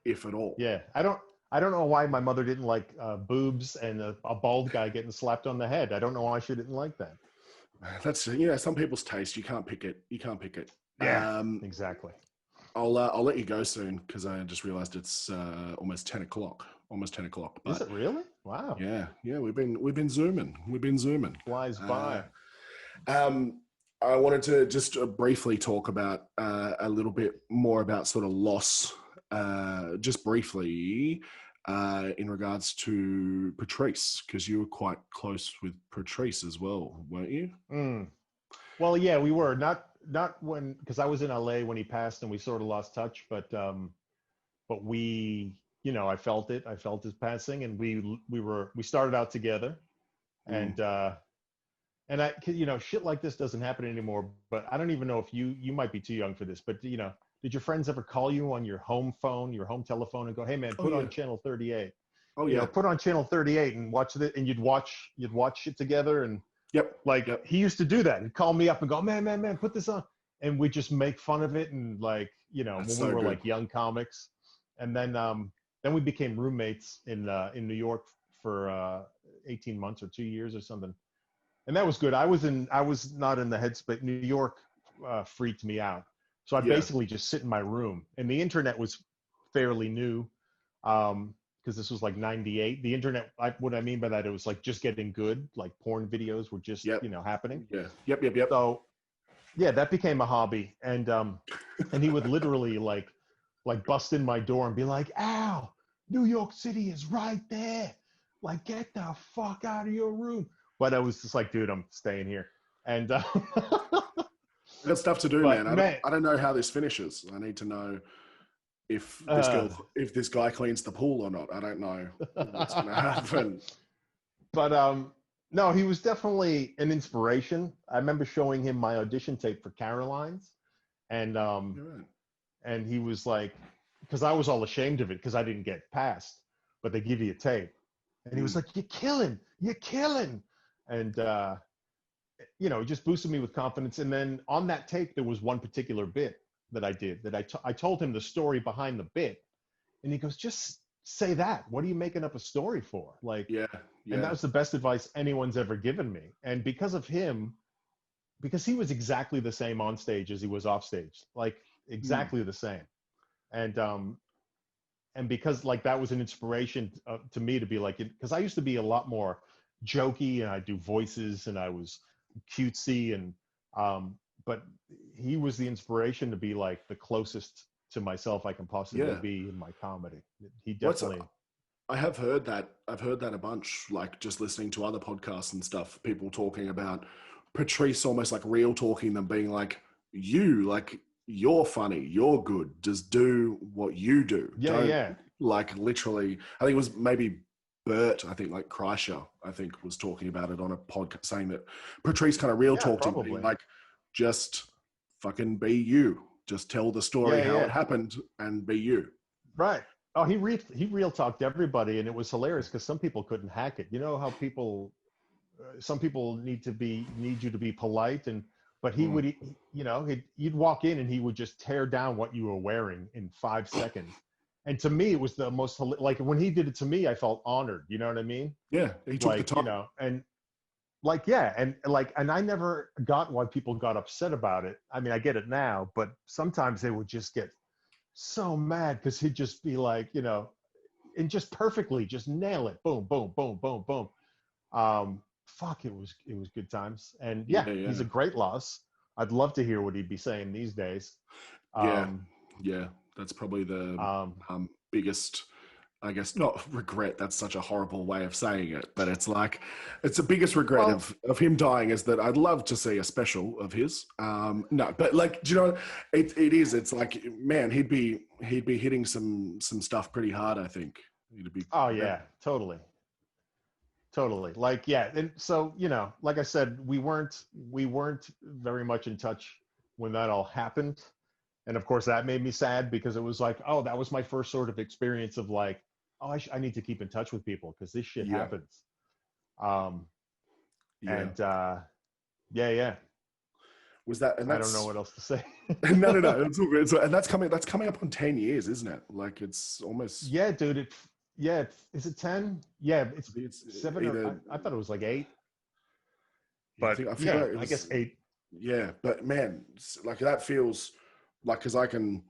if at all. Yeah, I don't know why my mother didn't like boobs and a bald guy getting slapped on the head. I don't know why she didn't like that. That's some people's taste. You can't pick it. Yeah, exactly. I'll let you go soon because I just realized it's almost 10 o'clock. But is it really? Wow. Yeah. We've been zooming. Flies by. I wanted to just briefly talk about a little bit more about sort of loss, just briefly, in regards to Patrice, because you were quite close with Patrice as well, weren't you? Well, yeah, we were not when, because I was in L.A. when he passed and we sort of lost touch, but we, I felt it. I felt his passing, and we started out together, and I, shit like this doesn't happen anymore. But I don't even know if you might be too young for this, but did your friends ever call you on your home phone, your home telephone, and go, "Hey man, put on channel 38." Oh yeah, put on channel 38 and watch it, and you'd watch it together, and he used to do that. He'd call me up and go, man, put this on, and we just make fun of it, and when we were like young comics, and then we became roommates in New York for 18 months or 2 years or something. And that was good. I was not in the headspace. New York freaked me out. So I basically just sit in my room, and the internet was fairly new. Because this was like 98. The internet, what I mean by that, it was like just getting good, like porn videos were just, happening. Yeah. Yep. So yeah, that became a hobby. And he would literally like bust in my door and be like, "Al, New York City is right there. Like, get the fuck out of your room." But I was just like, dude, I'm staying here. And I got stuff to do, man. I don't know how this finishes. I need to know if this guy cleans the pool or not. I don't know what's going to happen. But no, he was definitely an inspiration. I remember showing him my audition tape for Caroline's, and and he was like, because I was all ashamed of it because I didn't get passed, but they give you a tape, and he was like, "You're killing," and it just boosted me with confidence. And then on that tape, there was one particular bit that I did that I told him the story behind the bit, and he goes, "Just say that. What are you making up a story for?" Like, and that was the best advice anyone's ever given me. And because of him, because he was exactly the same on stage as he was off stage, like exactly the same. And because like that was an inspiration to me to be like, because I used to be a lot more jokey and I do voices and I was cutesy, and but he was the inspiration to be like the closest to myself I can possibly be in my comedy. He definitely. I have heard that. I've heard that a bunch, like just listening to other podcasts and stuff, people talking about Patrice almost like real talking them, being like, you're funny, you're good, just do what you do. Like literally, I think it was maybe Bert, I think like Kreischer, I think was talking about it on a podcast, saying that Patrice kind of real talked him, like just fucking be you. Just tell the story how it happened and be you. Right. Oh, he real talked everybody, and it was hilarious because some people couldn't hack it. You know how some people need you to be polite, but he would, you know, you'd walk in and he would just tear down what you were wearing in 5 seconds. And to me, it was the most, like when he did it to me, I felt honored. You know what I mean? Yeah, he took the Like, time. you know, and like, yeah. And I never got why people got upset about it. I mean, I get it now, but sometimes they would just get so mad because he'd just be like, you know, and just perfectly just nail it. Boom, boom, boom, boom, boom. Fuck, it was good times. And yeah, Yeah. he's a great loss. I'd love to hear what he'd be saying these days. Yeah, that's probably the biggest, I guess, not regret. That's such a horrible way of saying it, but it's like, it's the biggest regret of him dying is that I'd love to see a special of his. No, but like, do you know, it is. It's like, man, he'd be hitting some stuff pretty hard. I think he'd be. Oh yeah, totally. Like, yeah. And so, you know, like I said, we weren't very much in touch when that all happened. And of course that made me sad because it was like, oh, that was my first sort of experience of like, oh, I need to keep in touch with people because this shit happens. And yeah. Was that? And I don't know what else to say. no. It's all good. So, and that's coming up on 10 years, isn't it? Like it's almost. Yeah, dude. Is it 10? Yeah, it's 7 either, I thought it was like 8. But But I feel like I guess 8. Yeah, but man, like that feels like, because I can,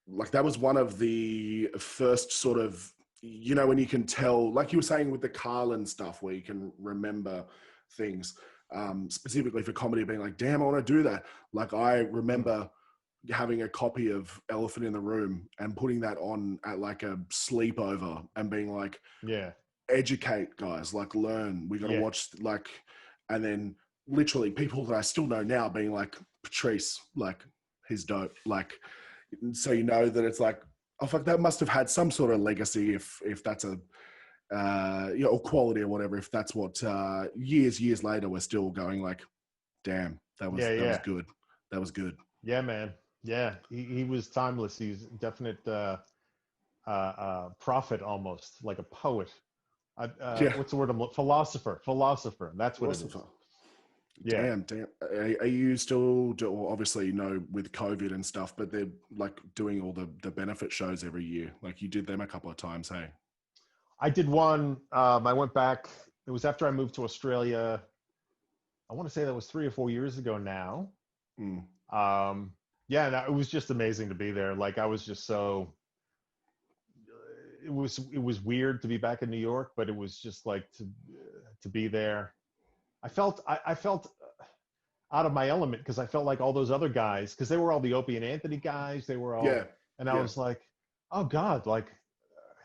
like that was one of the first sort of, you know, when you can tell, like you were saying with the Garling stuff, where you can remember things, specifically for comedy, being like, damn, I want to do that. Like I remember having a copy of Elephant in the Room and putting that on at like a sleepover and being like, Yeah. educate guys, like learn, we got to watch, like, and then literally people that I still know now being like, Patrice, like he's dope. Like, so you know that it's like, oh fuck, that must have had some sort of legacy if that's a, you know, or quality or whatever, if that's what, years later we're still going like, damn, that was good. That was good. Yeah, man. Yeah, he was timeless. He's definite prophet, almost like a poet. What's the word? Philosopher. That's what it is. Yeah. Damn. Are you still, obviously, you know, with COVID and stuff, but they're like doing all the benefit shows every year. Like you did them a couple of times, hey? I did one. I went back. It was after I moved to Australia. I want to say that was 3 or 4 years ago now. Yeah, and it was just amazing to be there. Like I was just so. It was weird to be back in New York, but it was just like to be there. I felt out of my element because I felt like all those other guys, because they were all the Opie and Anthony guys. They were all, and I was like, oh God, like,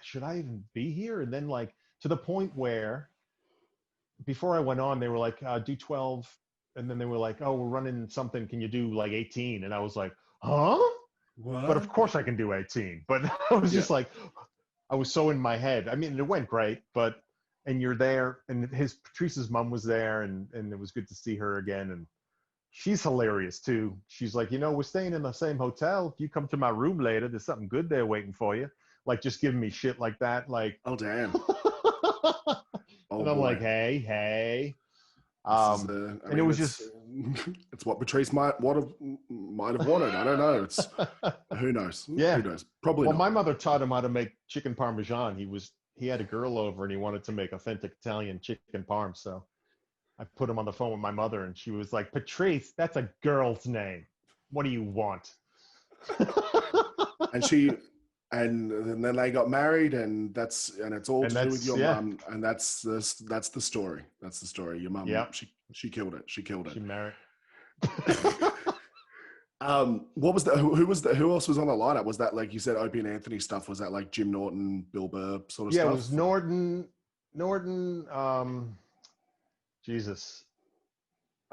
should I even be here? And then like to the point where before I went on, they were like, do 12. And then they were like, oh, we're running something. Can you do like 18? And I was like, huh? What? But of course I can do 18. But I was just like, I was so in my head. I mean, it went great, but, and you're there, and Patrice's mom was there, and it was good to see her again. And she's hilarious too. She's like, you know, we're staying in the same hotel. If you come to my room later, there's something good there waiting for you. Like just giving me shit like that. Like, oh damn. And I'm like, hey. And it was just, it's what Patrice might have wanted. I don't know. It's who knows? Yeah. Who knows? Probably. Well, not. my mother taught him how to make chicken parmesan. He had a girl over and he wanted to make authentic Italian chicken parm. So I put him on the phone with my mother and she was like, Patrice, that's a girl's name. What do you want? And then they got married, and it's all to do with your mum, and that's the story. That's the story. Your mum, she killed it. She married. What was who else was on the lineup? Was that, like you said, Opie and Anthony stuff? Was that like Jim Norton, Bill Burr sort of stuff? Yeah, it was Norton. Jesus,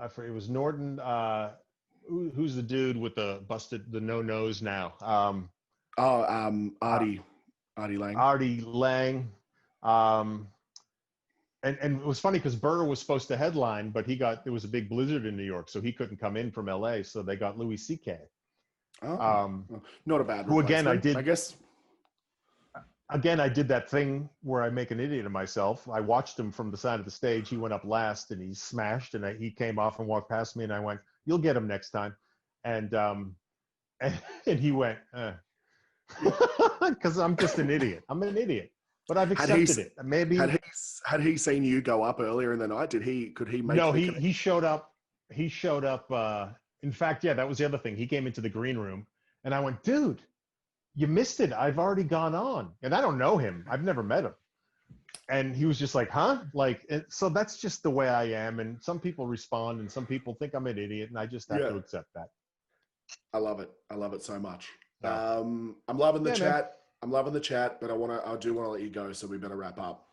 it was Norton. Who's the dude with the no nose now? Artie Lang. Artie Lang. And it was funny because Burr was supposed to headline, but there was a big blizzard in New York, so he couldn't come in from L.A., so they got Louis C.K. Not a bad who again I did. I guess. Again, I did that thing where I make an idiot of myself. I watched him from the side of the stage. He went up last and he smashed, and he came off and walked past me, and I went, You'll get them next time. And and he went, because I'm just an idiot. I'm an idiot, but I've accepted it. Maybe had he seen you go up earlier in the night? Could he make? No, he showed up. He showed up. In fact, yeah, that was the other thing. He came into the green room, and I went, dude, you missed it. I've already gone on, and I don't know him. I've never met him. And he was just like, huh? Like, so that's just the way I am. And some people respond, and some people think I'm an idiot, and I just have to accept that. I love it. I love it so much. Yeah. I'm loving the chat. Man. I'm loving the chat, but I do want to let you go, so we better wrap up.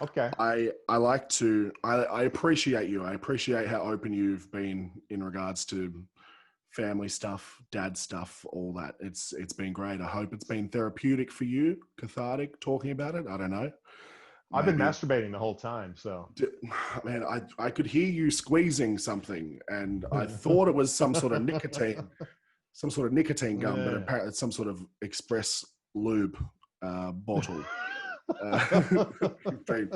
Okay. I appreciate you. I appreciate how open you've been in regards to family stuff, dad stuff, all that. It's been great. I hope it's been therapeutic for you, cathartic, talking about it. I don't know. I've been masturbating the whole time, so. Man, I could hear you squeezing something, and I thought it was some sort of nicotine gum, but apparently it's some sort of Express Lube bottle. You've been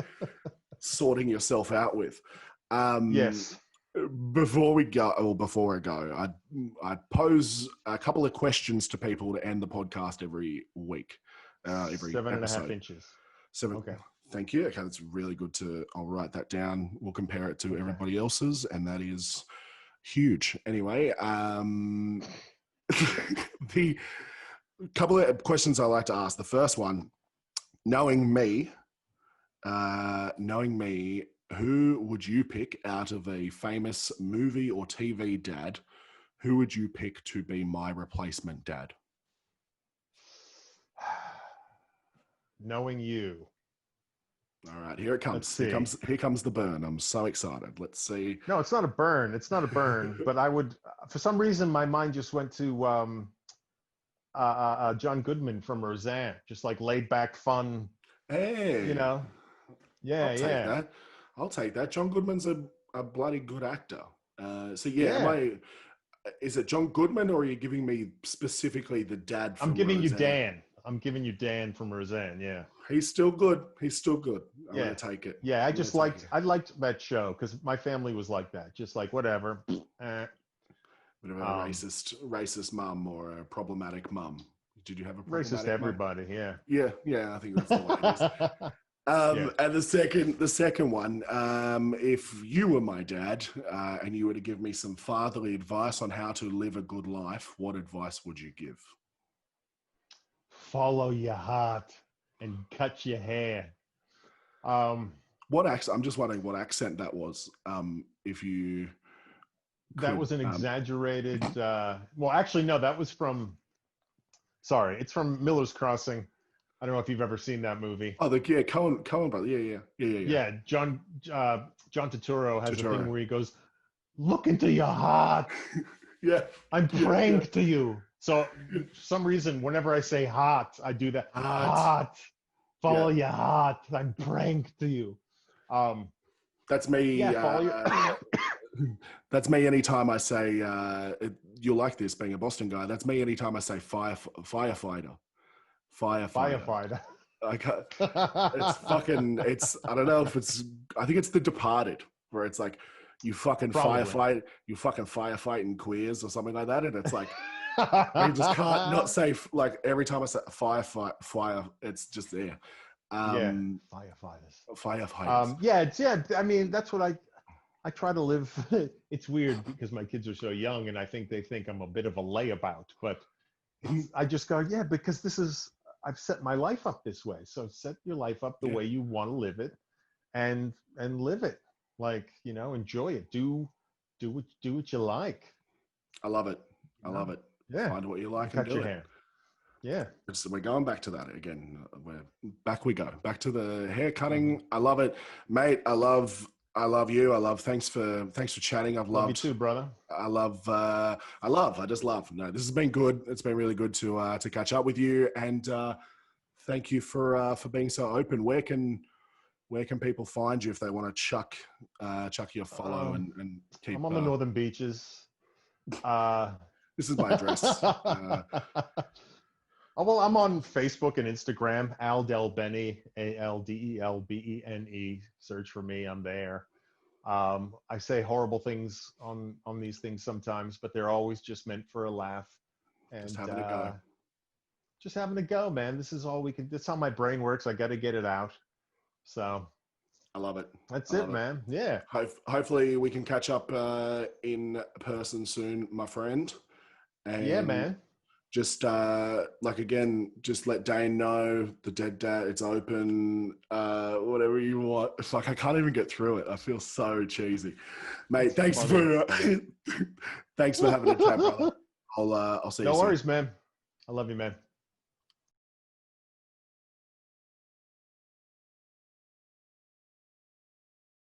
sorting yourself out with. Yes. Before I go, I'd pose a couple of questions to people to end the podcast every week. Every 7.5 inches. Okay. Thank you. Okay, that's really good I'll write that down. We'll compare it to everybody else's, and that is huge. Anyway, the couple of questions I like to ask. The first one, knowing me, who would you pick out of a famous movie or TV dad? Who would you pick to be my replacement dad? Knowing you. All right, here it comes. Here comes the burn. I'm so excited. Let's see. No, it's not a burn. It's not a burn. But I would, for some reason, my mind just went to John Goodman from Roseanne. Just like laid back, fun. Hey, Yeah, I'll take that. John Goodman's a bloody good actor. Is it John Goodman, or are you giving me specifically the dad from I'm giving Roseanne? you Dan. I'm giving you Dan from Roseanne, yeah. He's still good. I'm going to take it. Yeah, I liked that show because my family was like that. Just like, whatever. Bit of a racist mum or a problematic mum. Did you have a problematic racist everybody, mum? Yeah, I think that's the way it is. And the second one, if you were my dad and you were to give me some fatherly advice on how to live a good life, what advice would you give? Follow your heart and cut your hair. What accent? I'm just wondering what accent that was. If you that was an exaggerated. Well, actually, no, that was from. Sorry, it's from Miller's Crossing. I don't know if you've ever seen that movie. Oh, Coen brother. Yeah. Yeah, John Turturro has a thing where he goes, "Look into your heart." Yeah, I'm praying to you. So for some reason, whenever I say heart, I do that. Heart. Follow your heart. I'm praying to you. That's me. That's me anytime I say, you'll like this being a Boston guy. That's me anytime I say firefighter. Firefighter. I don't know if I think it's The Departed, where it's like, you fucking firefight in queers or something like that. And it's like, you just can't not say, like, every time I say fire, it's just there. Firefighters. I mean, that's what I try to live. It's weird because my kids are so young and I think they think I'm a bit of a layabout, but I just go, because I've set my life up this way. So set your life up the way you want to live it and live it. Like, enjoy it. Do what you like. I love it. I love it. Yeah. Find what you like and do your it. hair. Yeah. So we're going back to that again. Back to the hair cutting. I love it, mate. I love you. Thanks for chatting. Love you too, brother. I just love. No, this has been good. It's been really good to catch up with you. And thank you for being so open. Where can people find you if they want to chuck your follow and keep? I'm on the northern beaches. This is my address. Well, I'm on Facebook and Instagram. Aldel Bene, ALDELBENE. Search for me. I'm there. I say horrible things on these things sometimes, but they're always just meant for a laugh. And Just having a go. just having a go, man. This is all we can. That's how my brain works. I got to get it out. So I love it. that's I it, love it. man. Yeah. Hopefully we can catch up in person soon, my friend. And Yeah, man. just again, just let Dane know the Dead Dad, it's open, whatever you want. It's like I can't even get through it. I feel so cheesy. Mate, thanks for thanks for having a chat, brother. I'll see you soon. No worries, man. I love you, man.